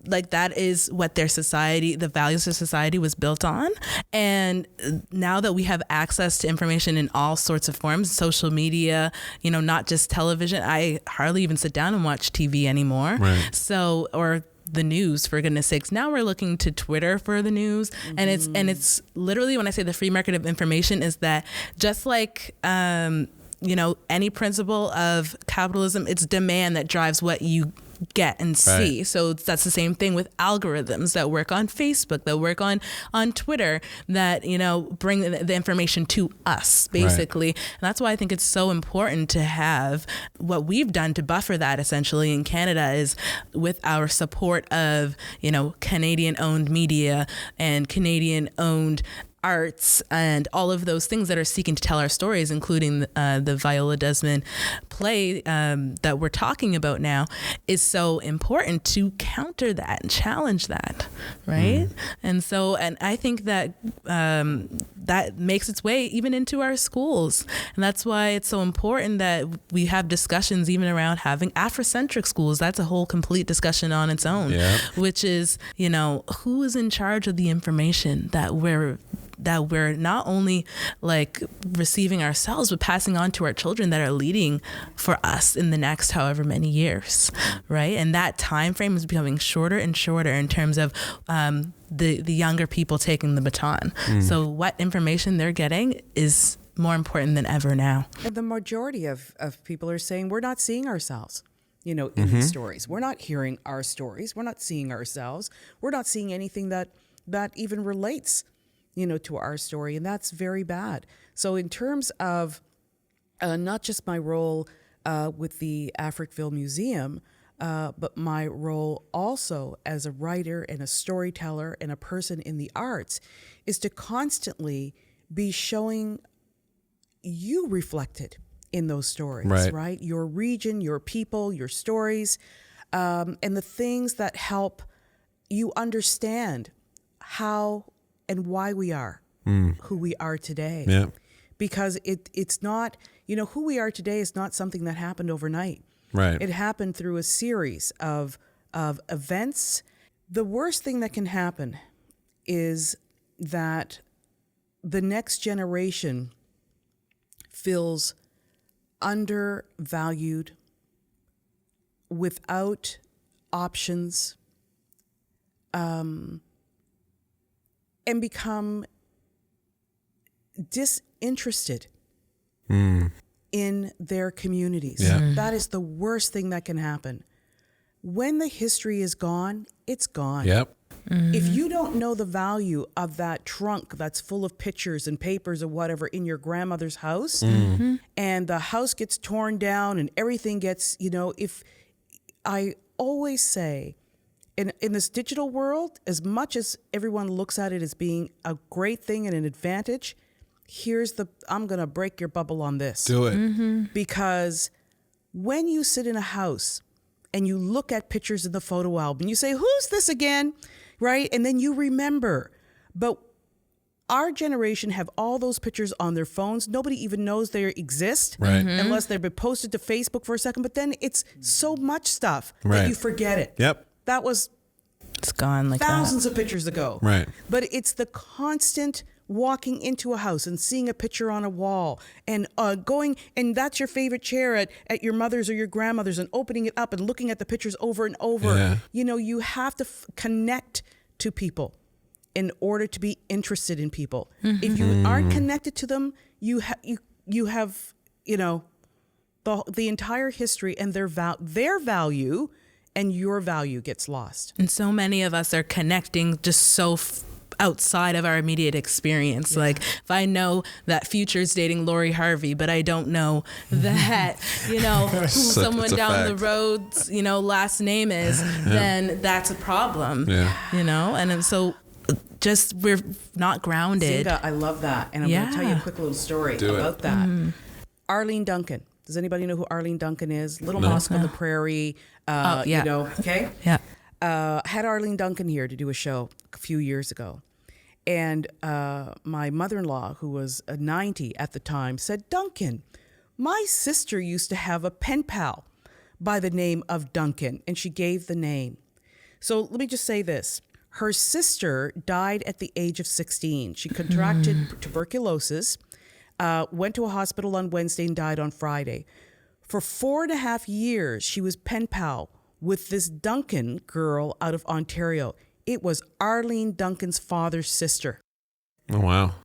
Like that is what their society, the values of society was built on. And now that we have access to information in all sorts of forms, social media, not just television, I hardly even sit down and watch TV anymore. Right. So, or the news, for goodness sakes. Now we're looking to Twitter for the news. And it's literally, when I say the free market of information, is that just like, any principle of capitalism, it's demand that drives what you get and see. Right. So that's the same thing with algorithms that work on Facebook, that work on Twitter, that bring the information to us, basically. Right. And that's why I think it's so important to have what we've done to buffer that, essentially, in Canada, is with our support of Canadian owned media and Canadian owned arts and all of those things that are seeking to tell our stories, including the Viola Desmond play that we're talking about now, is so important to counter that and challenge that, right? And I think that that makes its way even into our schools. And that's why it's so important that we have discussions even around having Afrocentric schools. That's a whole complete discussion on its own, which is, who is in charge of the information that we're not only like receiving ourselves, but passing on to our children that are leading for us in the next however many years, right? And that time frame is becoming shorter and shorter in terms of the younger people taking the baton. So what information they're getting is more important than ever now. And the majority of people are saying we're not seeing ourselves, in these stories. We're not hearing our stories. We're not seeing ourselves. We're not seeing anything that even relates to our story, and that's very bad. So in terms of not just my role with the Africville Museum, but my role also as a writer and a storyteller and a person in the arts, is to constantly be showing you reflected in those stories, right? Your region, your people, your stories, and the things that help you understand how and why we are who we are today. Yeah. Because it's not, who we are today is not something that happened overnight. Right. It happened through a series of events. The worst thing that can happen is that the next generation feels undervalued, without options, and become disinterested in their communities. Yeah. That is the worst thing that can happen. When the history is gone, it's gone. Yep. If you don't know the value of that trunk that's full of pictures and papers or whatever in your grandmother's house, and the house gets torn down and everything gets, if I always say, in this digital world, as much as everyone looks at it as being a great thing and an advantage, I'm going to break your bubble on this. Do it. Because when you sit in a house and you look at pictures in the photo album, you say, who's this again? Right? And then you remember. But our generation have all those pictures on their phones. Nobody even knows they exist, unless they've been posted to Facebook for a second. But then it's so much stuff that you forget it. Yep. That was it's gone like thousands of pictures ago. Right. But it's the constant walking into a house and seeing a picture on a wall and going, and that's your favorite chair at your mother's or your grandmother's, and opening it up and looking at the pictures over and over. Yeah. You have to connect to people in order to be interested in people. If you aren't connected to them, you have the entire history and their value and your value gets lost. And so many of us are connecting just so outside of our immediate experience. Yeah. Like if I know that Future's dating Lori Harvey, but I don't know that, who someone down the road's, last name is, then that's a problem, and so just we're not grounded. Nzingha, I love that. And I'm going to tell you a quick little story about that. Arlene Duncan Does anybody know who Arlene Duncan is? Little Mosque on the Prairie. You know, okay? Yeah. Had Arlene Duncan here to do a show a few years ago. And my mother-in-law, who was 90 at the time, said, Duncan, my sister used to have a pen pal by the name of Duncan. And she gave the name. So let me just say this. Her sister died at the age of 16. She contracted tuberculosis, went to a hospital on Wednesday and died on Friday. For 4.5 years, she was pen pal with this Duncan girl out of Ontario. It was Arlene Duncan's father's sister. Oh, wow.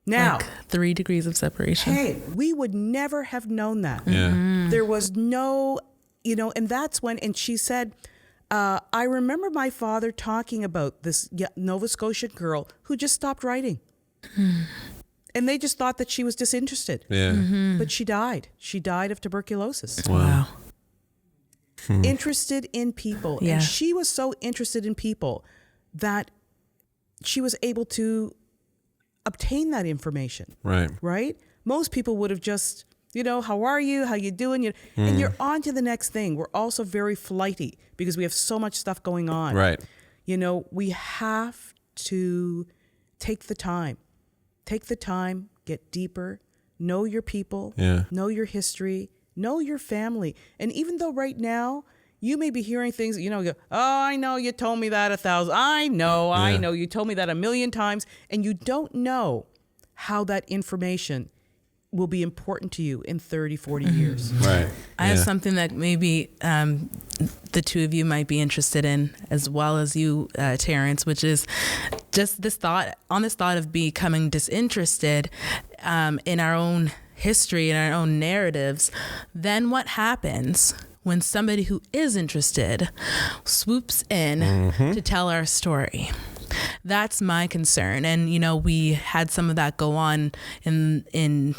Now, like 3 degrees of separation. Hey, we would never have known that. Yeah. There was no, and that's when, and she said, I remember my father talking about this Nova Scotia girl who just stopped writing. And they just thought that she was disinterested. Yeah. But she died. She died of tuberculosis. Wow. Interested in people. Yeah. And she was so interested in people that she was able to obtain that information. Right. Right? Most people would have just, how are you? How you doing? And you're on to the next thing. We're also very flighty because we have so much stuff going on. Right. We have to take the time. Take the time, get deeper, know your people, know your history, know your family. And even though right now you may be hearing things, you go, oh, I know you told me that 1,000. I know you told me that 1,000,000 times. And you don't know how that information will be important to you in 30, 40 years. Right. I have something that maybe the two of you might be interested in, as well as you, Terrence, which is just this thought of becoming disinterested in our own history and our own narratives. Then what happens when somebody who is interested swoops in to tell our story? That's my concern. And, we had some of that go on in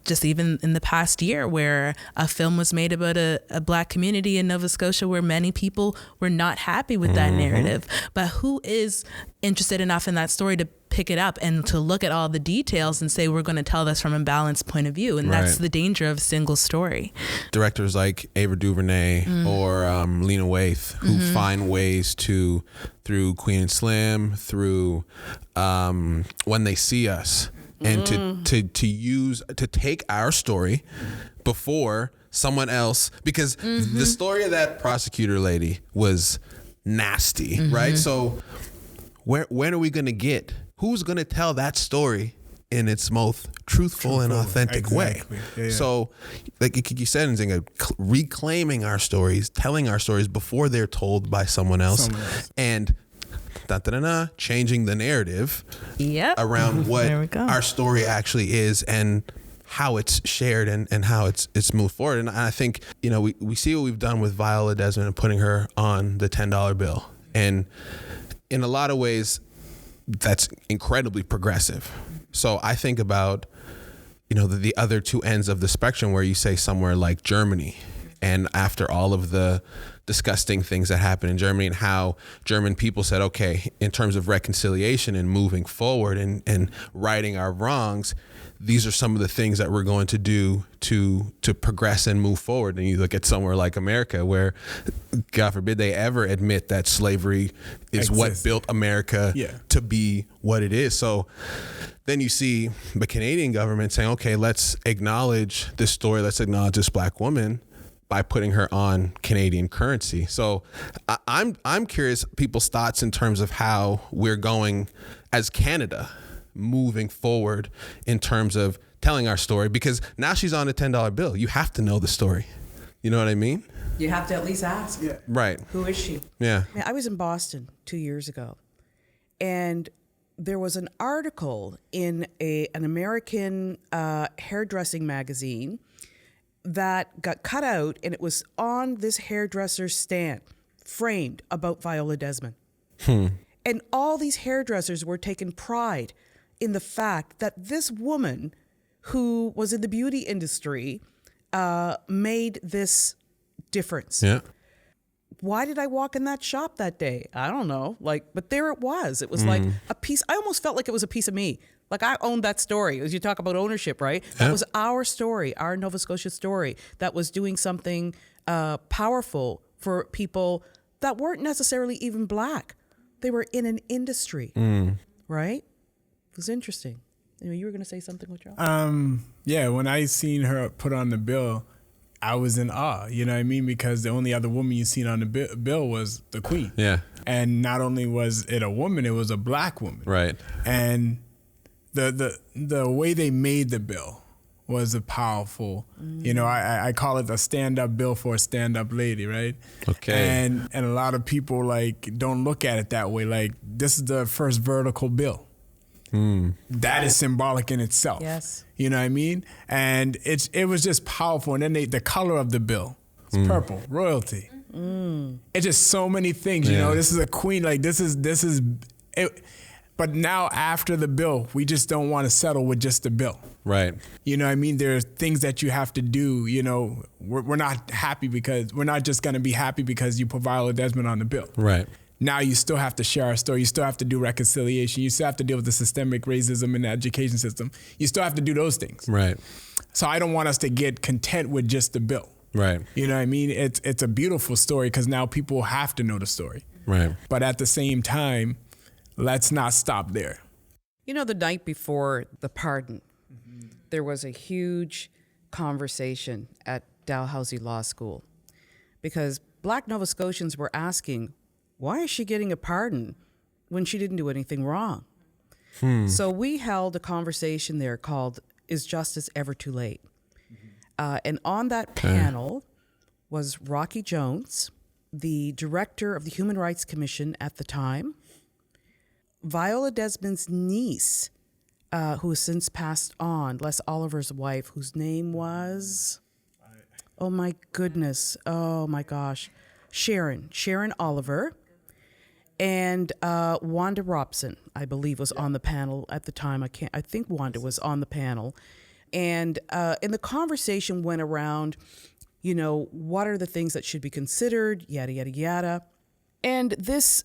just even in the past year, where a film was made about a Black community in Nova Scotia where many people were not happy with that narrative. But who is interested enough in that story to pick it up and to look at all the details and say, we're going to tell this from a balanced point of view? And that's the danger of a single story. Directors like Ava DuVernay or Lena Waithe, who find ways to, through Queen and Slim, through When They See Us, and to take our story before someone else, because the story of that prosecutor lady was nasty, right? So when are we going to get, who's going to tell that story in its most truthful and authentic way? Yeah. So, like you said, Nzingha, reclaiming our stories, telling our stories before they're told by someone else. And changing the narrative around what our story actually is and how it's shared and how it's moved forward. And I think, we see what we've done with Viola Desmond and putting her on the $10 bill. And in a lot of ways, that's incredibly progressive. So I think about, the other two ends of the spectrum, where you say somewhere like Germany, and after all of the disgusting things that happened in Germany, and how German people said, okay, in terms of reconciliation and moving forward and righting our wrongs, these are some of the things that we're going to do to progress and move forward. And you look at somewhere like America, where, God forbid they ever admit that slavery is what built America to be what it is. So then you see the Canadian government saying, okay, let's acknowledge this story. Let's acknowledge this Black woman by putting her on Canadian currency. So I'm curious people's thoughts in terms of how we're going as Canada moving forward in terms of telling our story, because now she's on a $10 bill. You have to know the story. You know what I mean? You have to at least ask. Yeah. Right. Who is she? Yeah. I was in Boston 2 years ago, and there was an article in an American hairdressing magazine that got cut out, and it was on this hairdresser's stand, framed, about Viola Desmond. And all these hairdressers were taking pride in the fact that this woman who was in the beauty industry made this difference. Yeah. Why did I walk in that shop that day? I don't know. But there it was. It was like a piece. I almost felt like it was a piece of me. Like, I owned that story. As you talk about ownership, right? That was our story, our Nova Scotia story, that was doing something powerful for people that weren't necessarily even Black. They were in an industry, right? It was interesting. Anyway, you were going to say something with Joe? Yeah, when I seen her put on the bill, I was in awe, you know what I mean? Because the only other woman you seen on the bill was the Queen. Yeah. And not only was it a woman, it was a Black woman. Right. And the way they made the bill was a powerful, you know, I call it a stand-up bill for a stand-up lady, right? Okay. And a lot of people like don't look at it that way. Like, this is the first vertical bill. That is symbolic in itself. Yes. You know what I mean? And it was just powerful. And then the color of the bill, it's purple, royalty. It's just so many things, you know. This is a queen, like this is it. But now after the bill, we just don't want to settle with just the bill. Right. You know what I mean? There's things that you have to do, you know. We're not happy because we're not just going to be happy because you put Viola Desmond on the bill. Right. Now you still have to share our story. You still have to do reconciliation. You still have to deal with the systemic racism in the education system. You still have to do those things. Right. So I don't want us to get content with just the bill. Right. You know what I mean? It's a beautiful story because now people have to know the story. Right. But at the same time, let's not stop there. You know, the night before the pardon, there was a huge conversation at Dalhousie Law School because Black Nova Scotians were asking, why is she getting a pardon when she didn't do anything wrong? So we held a conversation there called, Is Justice Ever Too Late? And on that panel was Rocky Jones, the director of the Human Rights Commission at the time, Viola Desmond's niece, who has since passed on, Les Oliver's wife, whose name was, oh my goodness, oh my gosh, Sharon Oliver, and Wanda Robson, I believe, was on the panel at the time. I think Wanda was on the panel. And the conversation went around, you know, what are the things that should be considered, yada, yada, yada. And this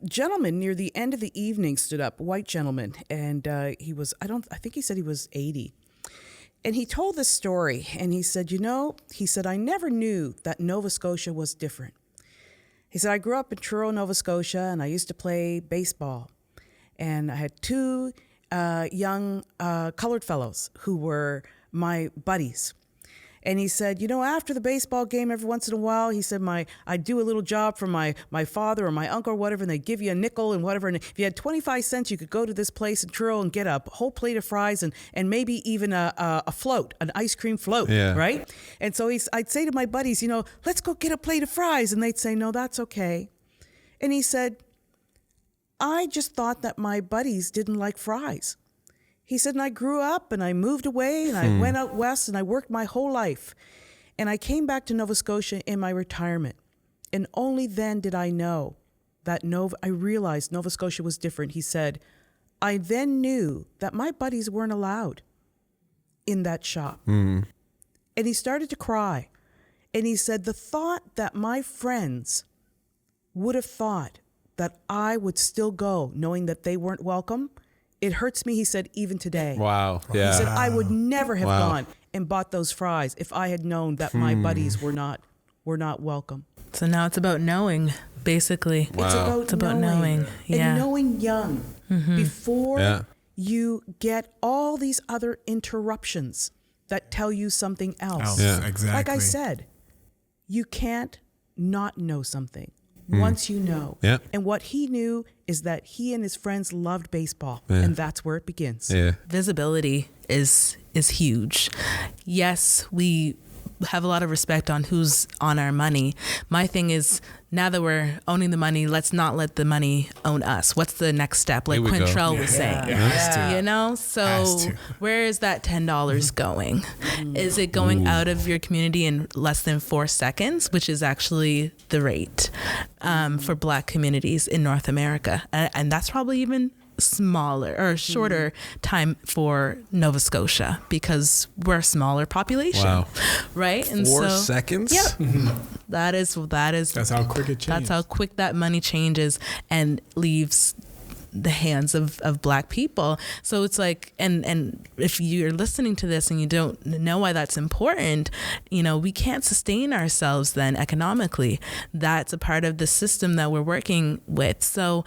gentleman near the end of the evening stood up, a white gentleman, and he was, I think he said he was 80. And he told this story, and he said, I never knew that Nova Scotia was different. He said, I grew up in Truro, Nova Scotia, and I used to play baseball. And I had two young colored fellows who were my buddies. And he said, after the baseball game, every once in a while, he said, I'd do a little job for my father or my uncle or whatever, and they'd give you a nickel and whatever. And if you had 25 cents, you could go to this place in Truro and get a whole plate of fries and maybe even a float, an ice cream float, right? And so I'd say to my buddies, let's go get a plate of fries. And they'd say, no, that's okay. And he said, I just thought that my buddies didn't like fries. He said, and I grew up and I moved away and I went out west and I worked my whole life. And I came back to Nova Scotia in my retirement. And only then did I know that I realized Nova Scotia was different. He said, I then knew that my buddies weren't allowed in that shop. And he started to cry. And he said, the thought that my friends would have thought that I would still go knowing that they weren't welcome, it hurts me, he said, even today. Wow. Yeah. He said, I would never have gone and bought those fries if I had known that my buddies were not welcome. So now it's about knowing, basically. Wow. It's about knowing. And knowing young before you get all these other interruptions that tell you something else. Yeah. Exactly. Like I said, you can't not know something once you know. Yeah. And what he knew is that he and his friends loved baseball, and that's where it begins. Yeah. Visibility is huge. Yes, we have a lot of respect on who's on our money. My thing is, now that we're owning the money, let's not let the money own us. What's the next step? Like Quentrel was saying, so where is that $10 going? Is it going out of your community in less than 4 seconds, which is actually the rate for Black communities in North America? And that's probably even smaller or shorter time for Nova Scotia because we're a smaller population, right? And 4 seconds. Yep. That's how quick it changes. That's how quick that money changes and leaves the hands of Black people. So it's like, and if you're listening to this and you don't know why that's important, we can't sustain ourselves then economically. That's a part of the system that we're working with. So,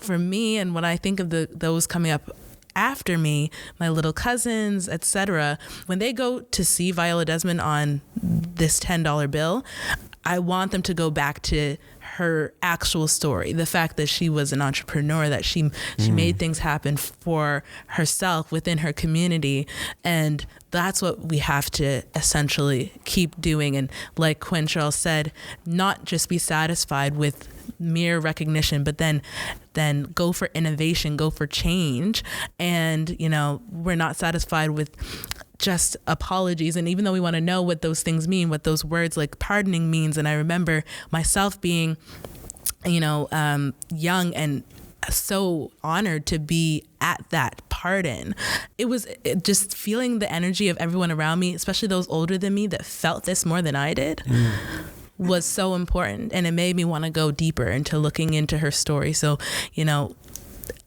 for me and what I think of those coming up after me, my little cousins, etc., when they go to see Viola Desmond on this $10 bill, I want them to go back to her actual story, the fact that she was an entrepreneur, that she made things happen for herself within her community. And that's what we have to essentially keep doing. And like Quentrel said, not just be satisfied with mere recognition, but then go for innovation, go for change. And, we're not satisfied with just apologies. And even though we want to know what those things mean, what those words like pardoning means. And I remember myself being, young and so honored to be at that pardon. It was just feeling the energy of everyone around me, especially those older than me that felt this more than I did. Was so important, and it made me want to go deeper into looking into her story. So,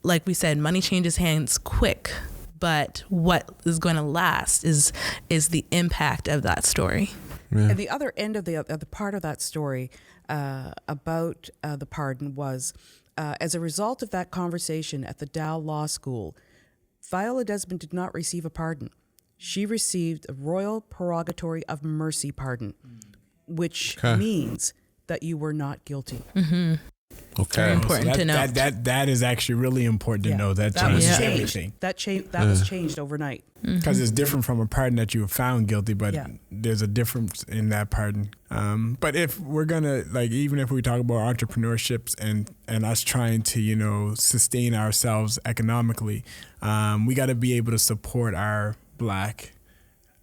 like we said, money changes hands quick, but what is going to last is the impact of that story. Yeah. And the other end of the part of that story about the pardon was, as a result of that conversation at the Dow Law School, Viola Desmond did not receive a pardon. She received a royal prerogatory of mercy pardon, which means that you were not guilty. Mm-hmm. Okay, very important to know. That is actually really important to know. That changes everything. That was changed overnight. Because it's different from a pardon that you were found guilty, but there's a difference in that pardon. But if we're gonna, even if we talk about entrepreneurships and us trying to, sustain ourselves economically, we got to be able to support our Black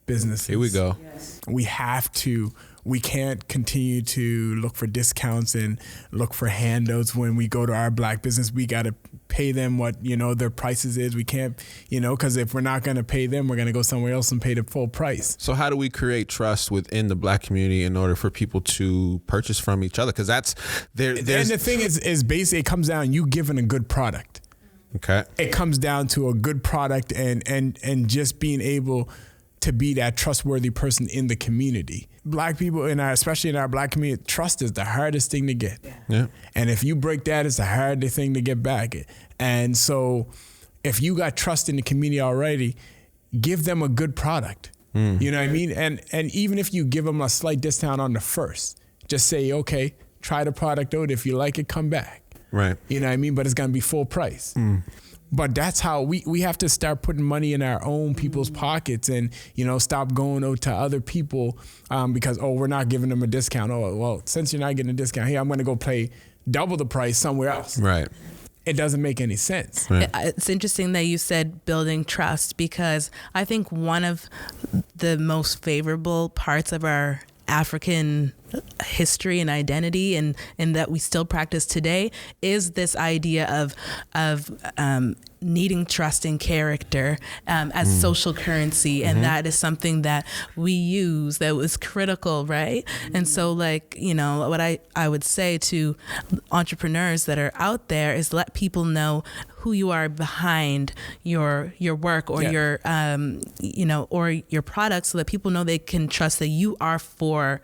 businesses. Here we go. Yes. We have to. We can't continue to look for discounts and look for handouts when we go to our Black business. We got to pay them what, their prices is. We can't, because if we're not going to pay them, we're going to go somewhere else and pay the full price. So how do we create trust within the Black community in order for people to purchase from each other? Because that's there. And the thing is basically it comes down you giving a good product. Okay. It comes down to a good product and just being able to be that trustworthy person in the community. Black people, especially in our Black community, trust is the hardest thing to get. Yeah. And if you break that, it's the hardest thing to get back. And so if you got trust in the community already, give them a good product. You know what I mean? And even if you give them a slight discount on the first, just say, okay, try the product out. If you like it, come back. Right. You know what I mean? But it's going to be full price. But that's how we have to start putting money in our own people's pockets and, stop going out to other people because, we're not giving them a discount. Oh, well, since you're not getting a discount here, I'm going to go pay double the price somewhere else. Right. It doesn't make any sense. Right. It's interesting that you said building trust, because I think one of the most favorable parts of our African history and identity and that we still practice today is this idea of needing trust in character as social currency. And that is something that we use that was critical, right? And so what I would say to entrepreneurs that are out there is let people know who you are behind your work or your or your product, so that people know they can trust that you are for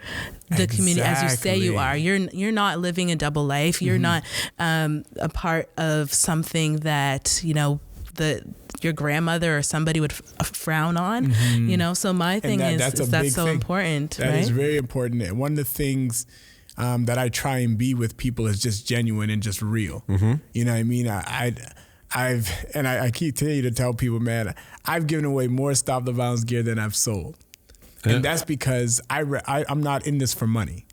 the community as you say you are. You're not living a double life. You're not a part of something that your grandmother or somebody would frown on. So my thing that's so important. That is very important. And one of the things that I try and be with people is just genuine and just real. You know what I mean? I keep telling you to tell people, man, I've given away more Stop the Violence gear than I've sold. And that's because I'm not in this for money.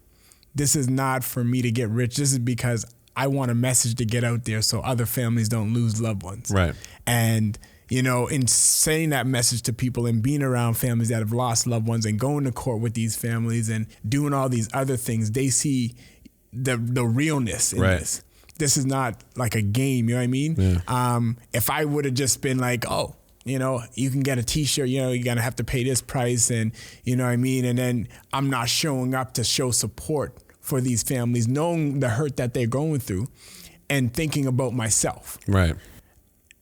This is not for me to get rich. This is because I want a message to get out there so other families don't lose loved ones. Right. And, in saying that message to people and being around families that have lost loved ones and going to court with these families and doing all these other things, they see the realness in this. This is not like a game, you know what I mean? Yeah. If I would have just been like, you can get a t-shirt, you're going to have to pay this price and, you know what I mean? And then I'm not showing up to show support for these families, knowing the hurt that they're going through. and thinking about myself. Right.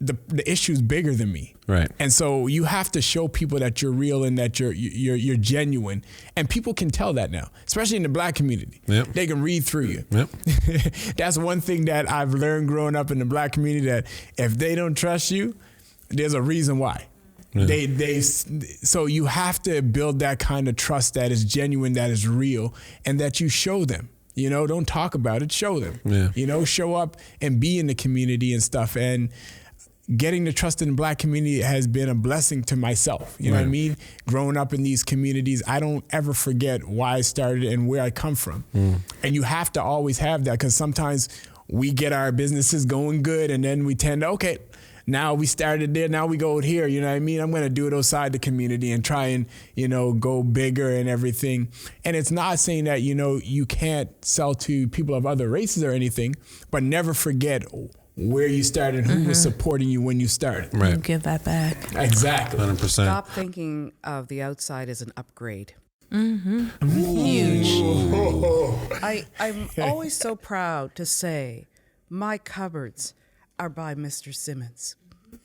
The issue's bigger than me. Right. And so you have to show people that you're real and that you're genuine. And people can tell that now, especially in the Black community. Yep. They can read through you. Yep. That's one thing that I've learned growing up in the Black community, that if they don't trust you, there's a reason why. Yeah. So you have to build that kind of trust that is genuine, that is real, and that you show them. Don't talk about it, show them. Yeah. Show up and be in the community and stuff. And getting the trust in the Black community has been a blessing to myself. You know what I mean? Growing up in these communities, I don't ever forget why I started and where I come from. And you have to always have that, because sometimes we get our businesses going good and then we tend to, okay, now we started there, now we go here, you know what I mean? I'm going to do it outside the community and try and, go bigger and everything. And it's not saying that, you can't sell to people of other races or anything, but never forget where you started, who was supporting you when you started. Right. Give that back. Exactly. 100%. Stop thinking of the outside as an upgrade. Huge. I'm always so proud to say my cupboards are by Mr. Simmons.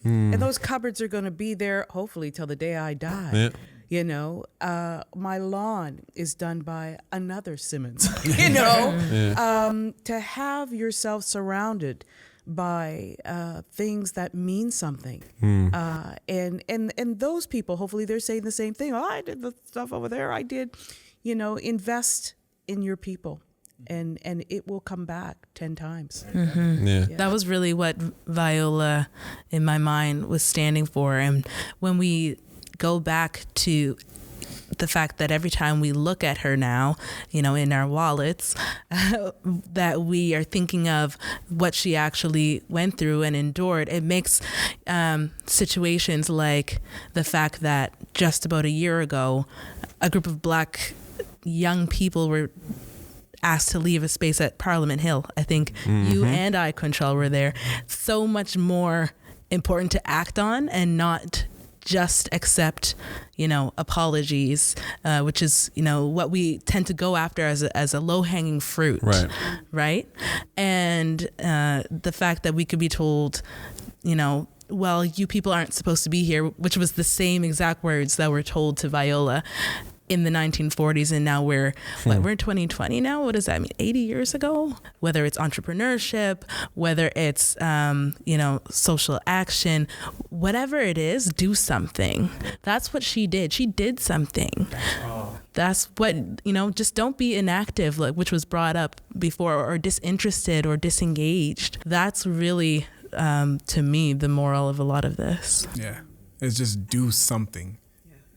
And those cupboards are going to be there, hopefully, till the day I die. Yeah. My lawn is done by another Simmons. To have yourself surrounded by things that mean something. And those people, hopefully they're saying the same thing. Oh, I did the stuff over there. I did, invest in your people. And it will come back 10 times. Yeah. That was really what Viola, in my mind, was standing for. And when we go back to the fact that every time we look at her now, in our wallets, that we are thinking of what she actually went through and endured, it makes situations like the fact that just about a year ago, a group of Black young people were asked to leave a space at Parliament Hill. I think you and I, Quentrel, were there. So much more important to act on and not just accept, apologies, which is, what we tend to go after as a low-hanging fruit. Right? And the fact that we could be told, well, you people aren't supposed to be here, which was the same exact words that were told to Viola in the 1940s, and now we're in 2020 now. What does that mean? 80 years ago? Whether it's entrepreneurship, whether it's social action, whatever it is, do something. That's what she did. She did something. That's what, just don't be inactive, which was brought up before, or disinterested or disengaged. That's really, to me, the moral of a lot of this. Yeah, it's just do something.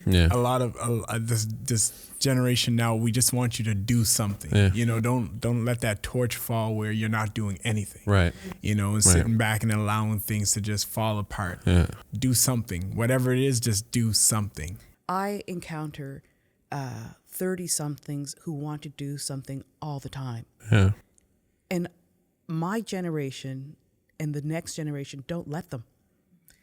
Yeah. A lot of this generation now, we just want you to do something. Yeah. Don't let that torch fall where you're not doing anything. Right. And sitting back and allowing things to just fall apart. Yeah. Do something. Whatever it is, just do something. I encounter 30-somethings who want to do something all the time. Yeah. And my generation and the next generation don't let them.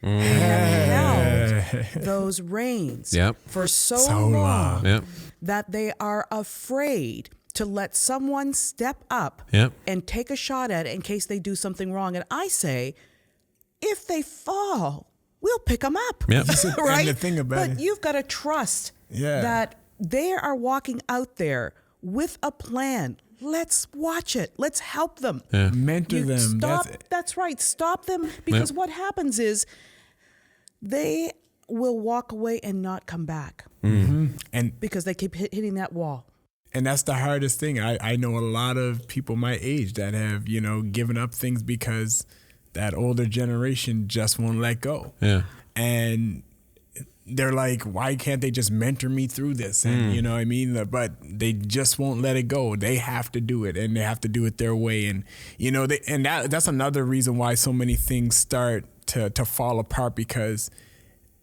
Have held those reins for so long that they are afraid to let someone step up and take a shot at it in case they do something wrong. And I say, if they fall, we'll pick them up. Yep. Right? And the thing about but you've got to trust that they are walking out there with a plan. Let's watch it. Let's help them. Yeah. Mentor them. Stop. That's right. Stop them, because what happens is they will walk away and not come back. And because they keep hitting that wall. And that's the hardest thing. I know a lot of people my age that have, given up things because that older generation just won't let go. Yeah. And they're like, why can't they just mentor me through this? And you know what I mean? But they just won't let it go. They have to do it, and they have to do it their way. And, that's another reason why so many things start to fall apart, because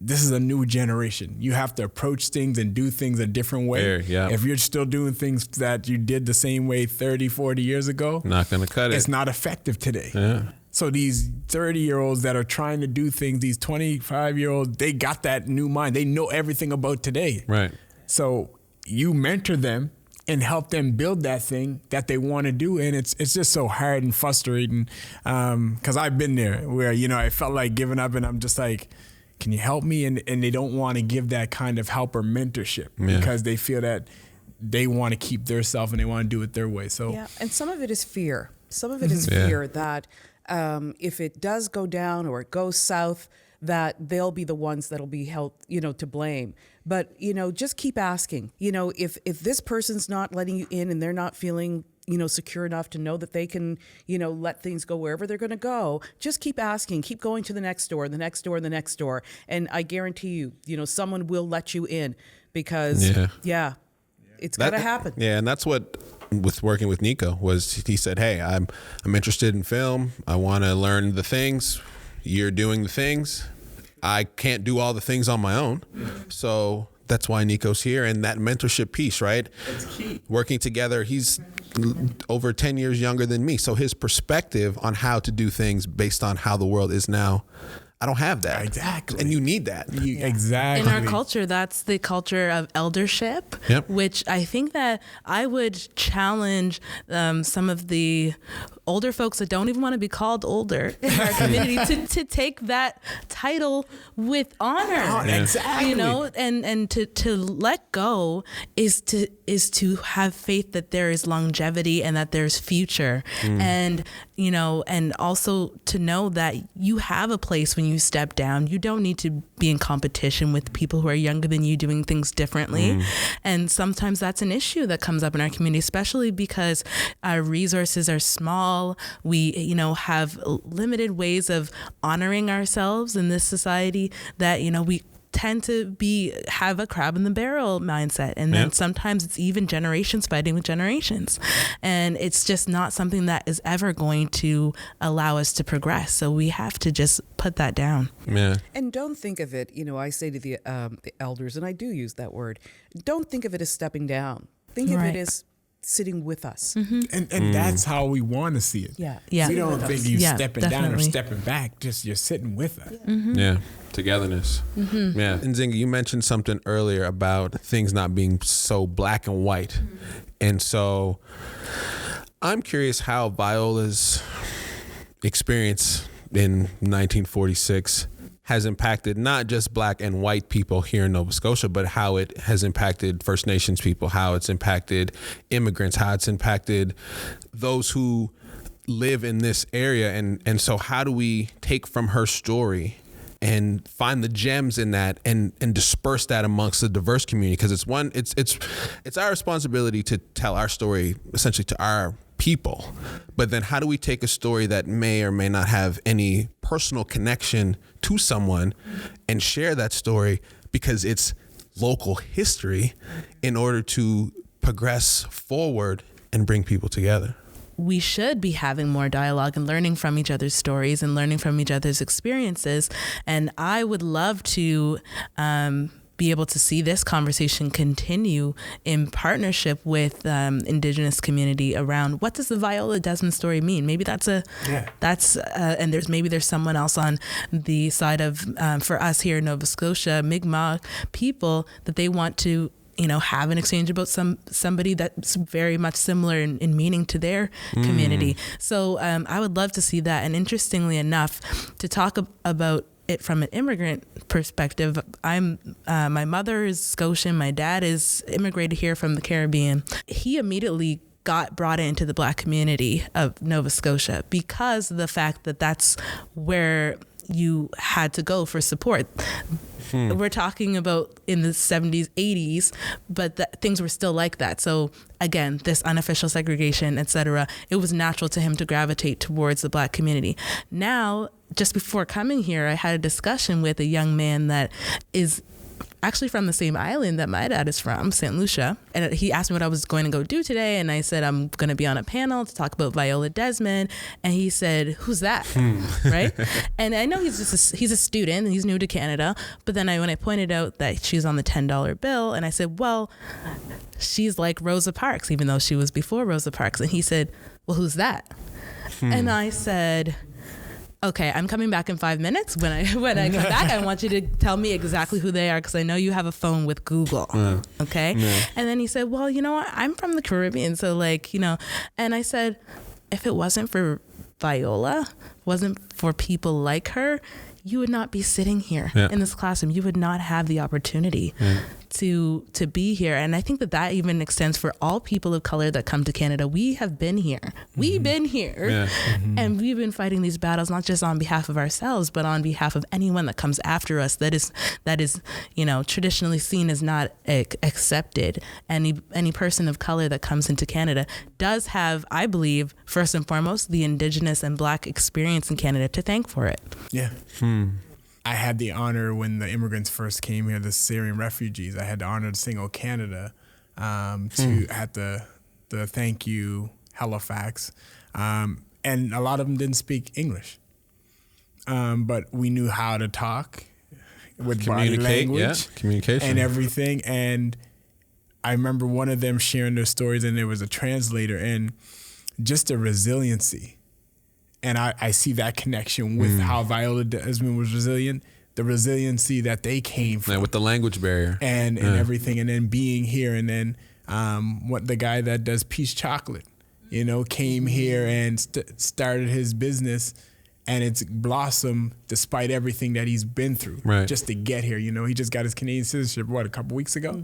this is a new generation. You have to approach things and do things a different way. If you're still doing things that you did the same way 30, 40 years ago, not going to cut it. It's not effective today. Yeah. So these 30-year-olds that are trying to do things, these 25-year-olds, they got that new mind. They know everything about today. Right. So you mentor them and help them build that thing that they want to do. And it's just so hard and frustrating, because I've been there where, I felt like giving up, and I'm just like, can you help me? And they don't want to give that kind of help or mentorship because they feel that they want to keep their self and they want to do it their way. So yeah, and some of it is fear. Some of it is fear that if it does go down or it goes south, that they'll be the ones that'll be held, to blame. But, just keep asking. If this person's not letting you in and they're not feeling, secure enough to know that they can, let things go wherever they're going to go, just keep asking, keep going to the next door, the next door, the next door. And I guarantee you, someone will let you in because, it's got to happen. Yeah, and that's what with working with Nico was he said, hey, I'm interested in film. I want to learn the things. You're doing the things. I can't do all the things on my own. So that's why Nico's here. And that mentorship piece, right? It's key. Working together, he's over 10 years younger than me. So his perspective on how to do things based on how the world is now, I don't have that. Exactly. And you need that. Exactly. In our culture, that's the culture of eldership, which I think that I would challenge some of the older folks that don't even want to be called older in our community to take that title with honor. Exactly. And to let go is to have faith that there is longevity and that there's future. And also to know that you have a place when you step down. You don't need to be in competition with people who are younger than you doing things differently. And sometimes that's an issue that comes up in our community, especially because our resources are small. We, have limited ways of honoring ourselves in this society that, we tend to have a crab in the barrel mindset. And then sometimes it's even generations fighting with generations. And it's just not something that is ever going to allow us to progress. So we have to just put that down. Yeah. And don't think of it, I say to the elders, and I do use that word, don't think of it as stepping down. Think of it as sitting with us. And that's how we want to see it. Yeah. We don't think you stepping down or definitely. stepping back, just you're sitting with us. Yeah. Togetherness. Yeah. And Nzingha, you mentioned something earlier about things not being so black and white. And so I'm curious how Viola's experience in 1946 has impacted not just black and white people here in Nova Scotia, but how it has impacted First Nations people, how it's impacted immigrants, how it's impacted those who live in this area. And so how do we take from her story and find the gems in that and disperse that amongst the diverse community? Because it's our responsibility to tell our story essentially to our people, but then how do we take a story that may or may not have any personal connection to someone and share that story because it's local history in order to progress forward and bring people together? We should be having more dialogue and learning from each other's stories and learning from each other's experiences. And I would love to be able to see this conversation continue in partnership with Indigenous community around what does the Viola Desmond story mean? Maybe that's and there's someone else on the side of for us here in Nova Scotia, Mi'kmaq people, that they want to have an exchange about somebody that's very much similar in meaning to their community. So I would love to see that. And interestingly enough, to talk about it from an immigrant perspective, my mother is Scotian, my dad is immigrated here from the Caribbean. He immediately got brought into the Black community of Nova Scotia because of the fact that that's where you had to go for support. We're talking about in the 70s, 80s, but things were still like that. So again, this unofficial segregation, etc., it was natural to him to gravitate towards the Black community. Now, just before coming here, I had a discussion with a young man that is actually from the same island that my dad is from, St. Lucia. And he asked me what I was going to go do today. And I said, I'm going to be on a panel to talk about Viola Desmond. And he said, who's that? Right? And I know he's a student and he's new to Canada. But then when I pointed out that she's on the $10 bill, and I said, well, she's like Rosa Parks, even though she was before Rosa Parks. And he said, well, who's that? And I said, okay, I'm coming back in 5 minutes. When I come back, I want you to tell me exactly who they are, because I know you have a phone with Google. Okay. Yeah. And then he said, well, you know what? I'm from the Caribbean. So like, and I said, if it wasn't for Viola, wasn't for people like her, you would not be sitting here in this classroom. You would not have the opportunity to be here. And I think that even extends for all people of color that come to Canada. We have been here. We've been here. And we've been fighting these battles, not just on behalf of ourselves, but on behalf of anyone that comes after us that is traditionally seen as not accepted. Any person of color that comes into Canada does have, I believe, first and foremost, the Indigenous and Black experience in Canada to thank for it. Yeah. I had the honor when the immigrants first came here, the Syrian refugees. I had the honor to sing "O Canada" at the thank you Halifax, and a lot of them didn't speak English, but we knew how to talk with body language, communication, and everything. And I remember one of them sharing their stories, and there was a translator, and just the resiliency. And I see that connection with how Viola Desmond was resilient, the resiliency that they came from. Yeah, with the language barrier. And everything. And then being here. And then what the guy that does Peace Chocolate, came here and started his business. And it's blossomed despite everything that he's been through just to get here. He just got his Canadian citizenship, a couple weeks ago?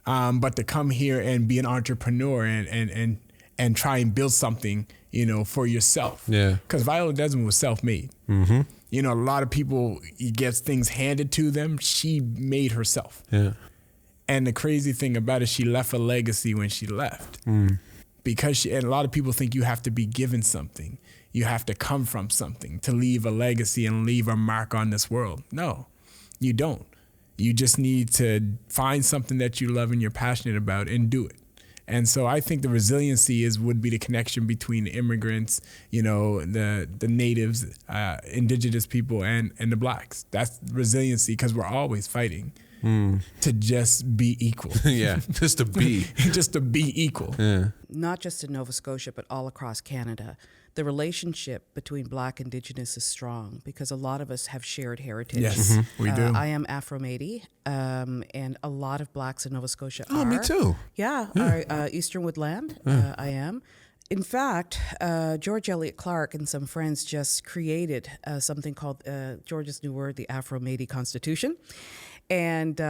But to come here and be an entrepreneur and try and build something, for yourself. Yeah. Because Viola Desmond was self-made. A lot of people, gets things handed to them. She made herself. Yeah. And the crazy thing about it, she left a legacy when she left. Because and a lot of people think you have to be given something. You have to come from something to leave a legacy and leave a mark on this world. No, you don't. You just need to find something that you love and you're passionate about and do it. And so I think the resiliency would be the connection between the immigrants, the natives, indigenous people, and the Blacks. That's resiliency, because we're always fighting to just be equal. Just to be. Just to be equal. Yeah. Not just in Nova Scotia, but all across Canada. The relationship between Black Indigenous is strong because a lot of us have shared heritage. Yes, we do. I am Afro-Métis, and a lot of Blacks in Nova Scotia are. Oh, me too. Yeah. Are Eastern Woodland, I am. In fact, George Eliot Clark and some friends just created something called, George's new word, the Afro-Métis Constitution. And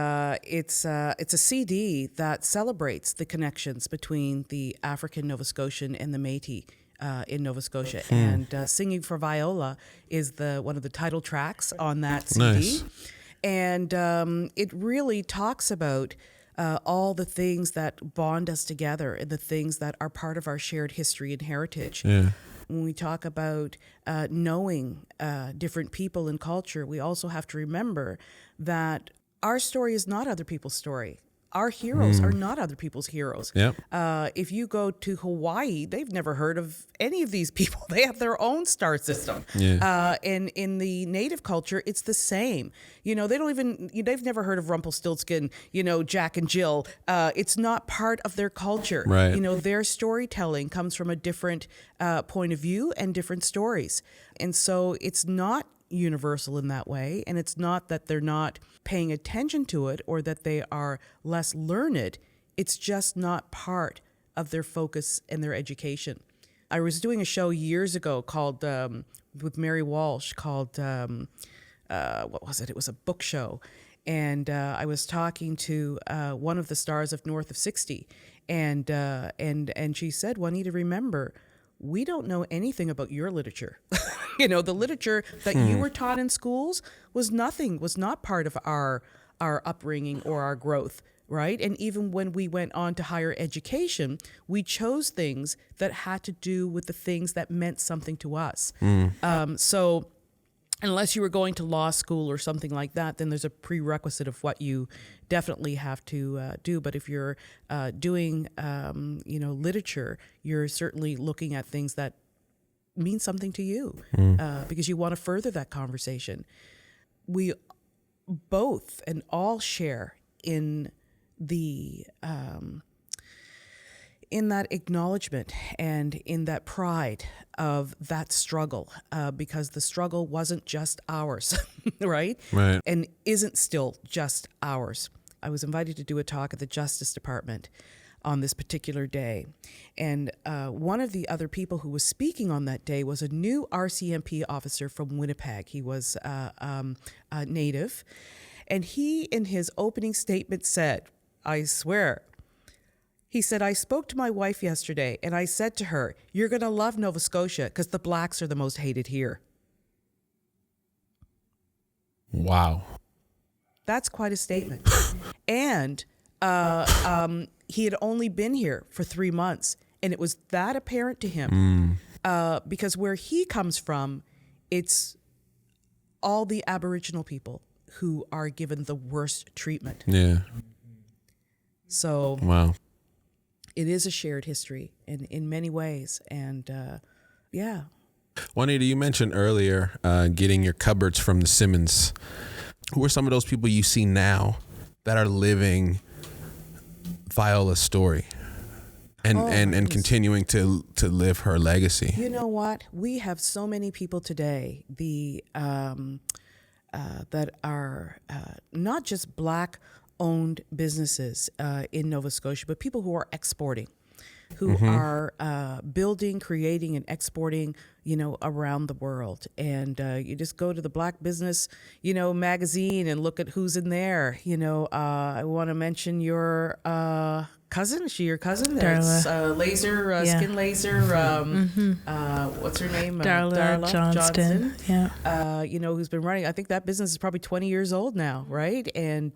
it's a CD that celebrates the connections between the African Nova Scotian and the Métis in Nova Scotia. And Singing for Viola is one of the title tracks on that CD. Nice. And it really talks about all the things that bond us together and the things that are part of our shared history and heritage. Yeah. When we talk about knowing different people and culture, we also have to remember that our story is not other people's story. Our heroes are not other people's heroes. Yep. If you go to Hawaii, they've never heard of any of these people. They have their own star system. Yeah. And in the native culture, it's the same. They don't even, they've never heard of Rumpelstiltskin, Jack and Jill. It's not part of their culture. Right. Their storytelling comes from a different point of view and different stories. And so it's not universal in that way, and it's not that they're not paying attention to it or that they are less learned. It's just not part of their focus and their education. I was doing a show years ago called with Mary Walsh called what was it? It was a book show, and I was talking to one of the stars of North of 60, and she said, "Juanita, remember, we don't know anything about your literature." The literature that you were taught in schools was not part of our upbringing or our growth, right? And even when we went on to higher education, we chose things that had to do with the things that meant something to us. So unless you were going to law school or something like that, then there's a prerequisite of what you definitely have to do. But if you're doing, literature, you're certainly looking at things that mean something to you because you want to further that conversation. We both and all share in the in that acknowledgement and in that pride of that struggle, because the struggle wasn't just ours, right? Right. And isn't still just ours. I was invited to do a talk at the Justice Department on this particular day. And one of the other people who was speaking on that day was a new RCMP officer from Winnipeg. He was a native. And he, in his opening statement, said, I swear, he said, I spoke to my wife yesterday and I said to her, you're going to love Nova Scotia because the blacks are the most hated here. Wow. That's quite a statement. And he had only been here for 3 months, and it was that apparent to him because where he comes from, it's all the Aboriginal people who are given the worst treatment. Yeah. So Wow. it is a shared history in many ways. And yeah. Juanita, you mentioned earlier getting your cupboards from the Simmons. Who are some of those people you see now that are living Viola's story and continuing to live her legacy? You know what? We have so many people today that are not just Black-owned businesses in Nova Scotia, but people who are exporting, who are building, creating, and exporting, around the world. And you just go to the Black Business, magazine and look at who's in there. I want to mention your cousin. Is she your cousin? That's laser, skin laser. What's her name? Darla Johnston. Yeah. Who's been running. I think that business is probably 20 years old now, right? And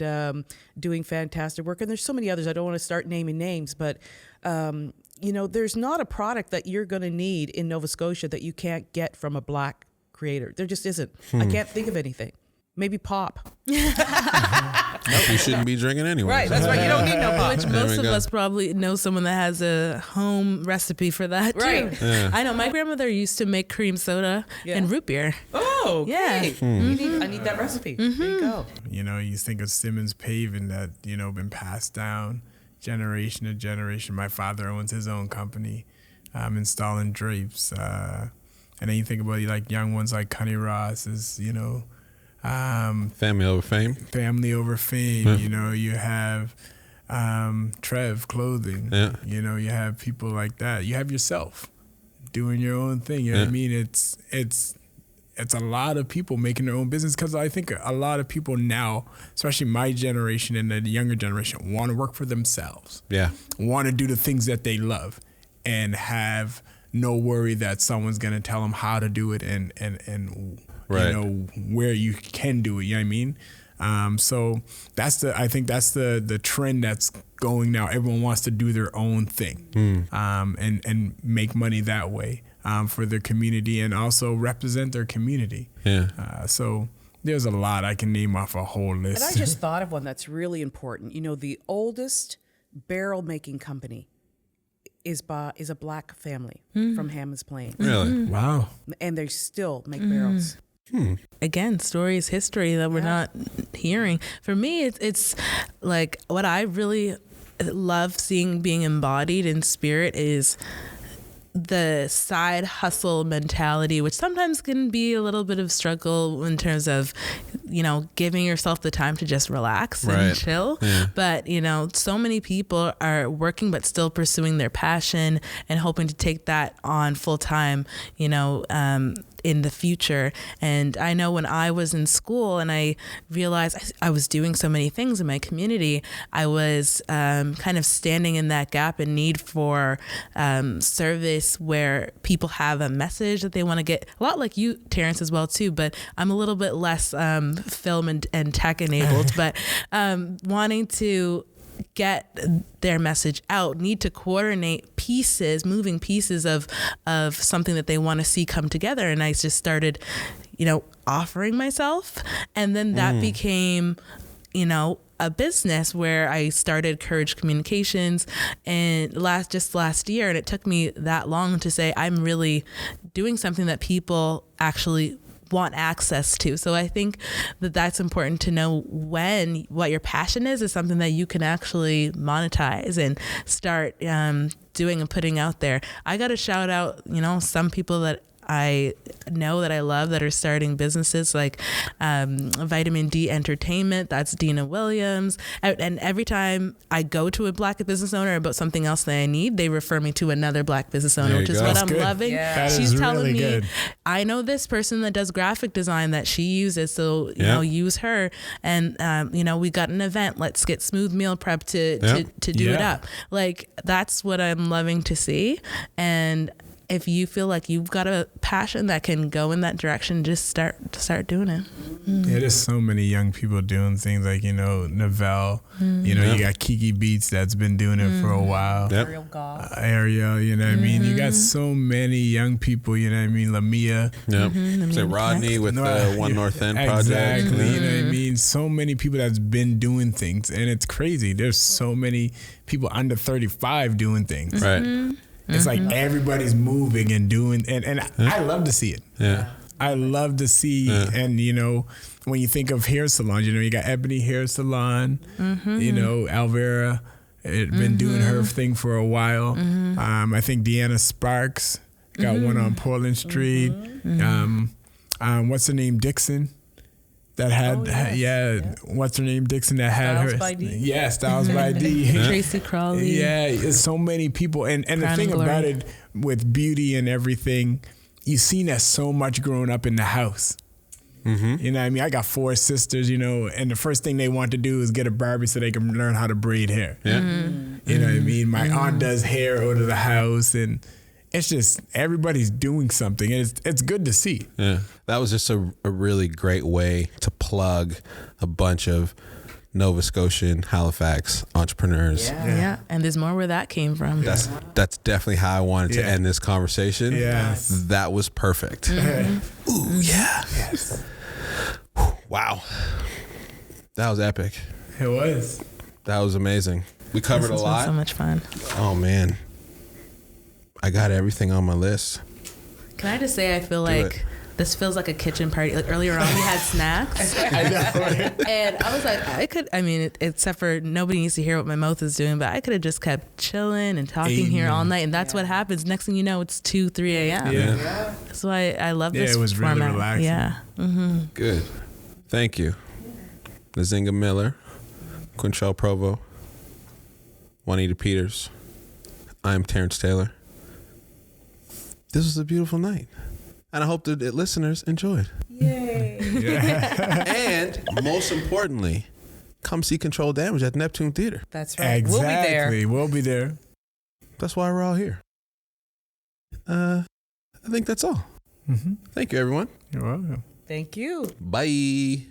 doing fantastic work. And there's so many others. I don't want to start naming names, but there's not a product that you're going to need in Nova Scotia that you can't get from a Black creator. There just isn't. I can't think of anything. Maybe pop. Nope, you shouldn't be drinking anyway. Right, that's right. You don't need no pop. Which most of us probably know someone that has a home recipe for that too. Right. Yeah. I know my grandmother used to make cream soda and root beer. Oh, Yeah. great. I need that recipe. There you go. You think of Simmons Paving that, been passed down generation to generation. My father owns his own company, installing drapes. And then you think about like young ones like Connie Ross is, Family over fame. Family over fame. You have Trev Clothing. Yeah. You have people like that. You have yourself doing your own thing. You know what I mean? It's a lot of people making their own business, because I think a lot of people now, especially my generation and the younger generation, want to work for themselves. Yeah. Want to do the things that they love and have no worry that someone's going to tell them how to do it and Right. where you can do it. You know what I mean? So I think that's the trend that's going now. Everyone wants to do their own thing, and make money that way, for their community, and also represent their community. Yeah. So there's a lot I can name off a whole list. And I just thought of one that's really important. The oldest barrel making company is a Black family from Hammond's Plain. Really? Wow. And they still make barrels. Again, stories, history that we're not hearing. For me, it's like what I really love seeing being embodied in spirit is the side hustle mentality, which sometimes can be a little bit of struggle in terms of, giving yourself the time to just relax and chill. Yeah. But, so many people are working but still pursuing their passion and hoping to take that on full time, in the future. And I know when I was in school and I realized I was doing so many things in my community, I was kind of standing in that gap and need for service where people have a message that they want to get, a lot like you, Terrence, as well too, but I'm a little bit less film and tech enabled, but wanting to get their message out, need to coordinate moving pieces of something that they want to see come together. And I just started, offering myself. And then that became, a business where I started Courage Communications and last year. And it took me that long to say, I'm really doing something that people actually want access to. So I think that that's important to know when what your passion is something that you can actually monetize and start doing and putting out there. I got to shout out, some people that I know that I love that are starting businesses like Vitamin D Entertainment. That's Dina Williams. And every time I go to a Black business owner about something else that I need, they refer me to another Black business owner, which is what I'm loving. Yeah. She's telling really me, good. I know this person that does graphic design that she uses, so use her. And we got an event. Let's get Smooth Meal Prep to do it up. Like, that's what I'm loving to see. And if you feel like you've got a passion that can go in that direction, just start doing it. Yeah, there's so many young people doing things like, Novell, you got Kiki Beats that's been doing it for a while. Yep. Ariel, you know what I mean? You got so many young people, you know what I mean? Lamia. Yep. Say Rodney with the One North End project. Exactly, you know what I mean? So many people that's been doing things, and it's crazy. There's so many people under 35 doing things. Right. It's like everybody's moving and doing, and I love to see it. Yeah. I love to see, and when you think of hair salons, you got Ebony Hair Salon, Alvera had been doing her thing for a while. I think Deanna Sparks got one on Portland Street. What's her name, Dixon? That had, what's her name, Dixon, that had Styles her. by D. Yeah, Styles by D. Tracy Crawley. Yeah, there's so many people. And the thing about it with beauty and everything, you've seen that so much growing up in the house. You know what I mean? I got 4 sisters, and the first thing they want to do is get a barber so they can learn how to braid hair. Yeah. You know what I mean? My aunt does hair out of the house, and it's just everybody's doing something, and it's good to see. Yeah, that was just a really great way to plug a bunch of Nova Scotian, Halifax entrepreneurs. Yeah, and there's more where that came from. That's definitely how I wanted to end this conversation. Yes. That was perfect. Ooh, yeah. Yes. Wow. That was epic. It was. That was amazing. We covered a This has been lot. so much fun. Oh, man. I got everything on my list. Can I just say, I feel like this feels like a kitchen party. Like earlier on, we had snacks. I know. And I was like, except for nobody needs to hear what my mouth is doing, but I could have just kept chilling and talking here all night. And that's what happens. Next thing you know, it's 2, 3 a.m. Yeah. That's why I love this it was format. really relaxing. Yeah. Good. Thank you. Nzingha Millar, Quentrel Provo, Juanita Peters. I'm Terrence Taylor. This was a beautiful night. And I hope that the listeners enjoyed. Yay. And most importantly, come see Control Damage at Neptune Theater. That's right. Exactly. We'll be there. That's why we're all here. I think that's all. Thank you, everyone. You're welcome. Thank you. Bye.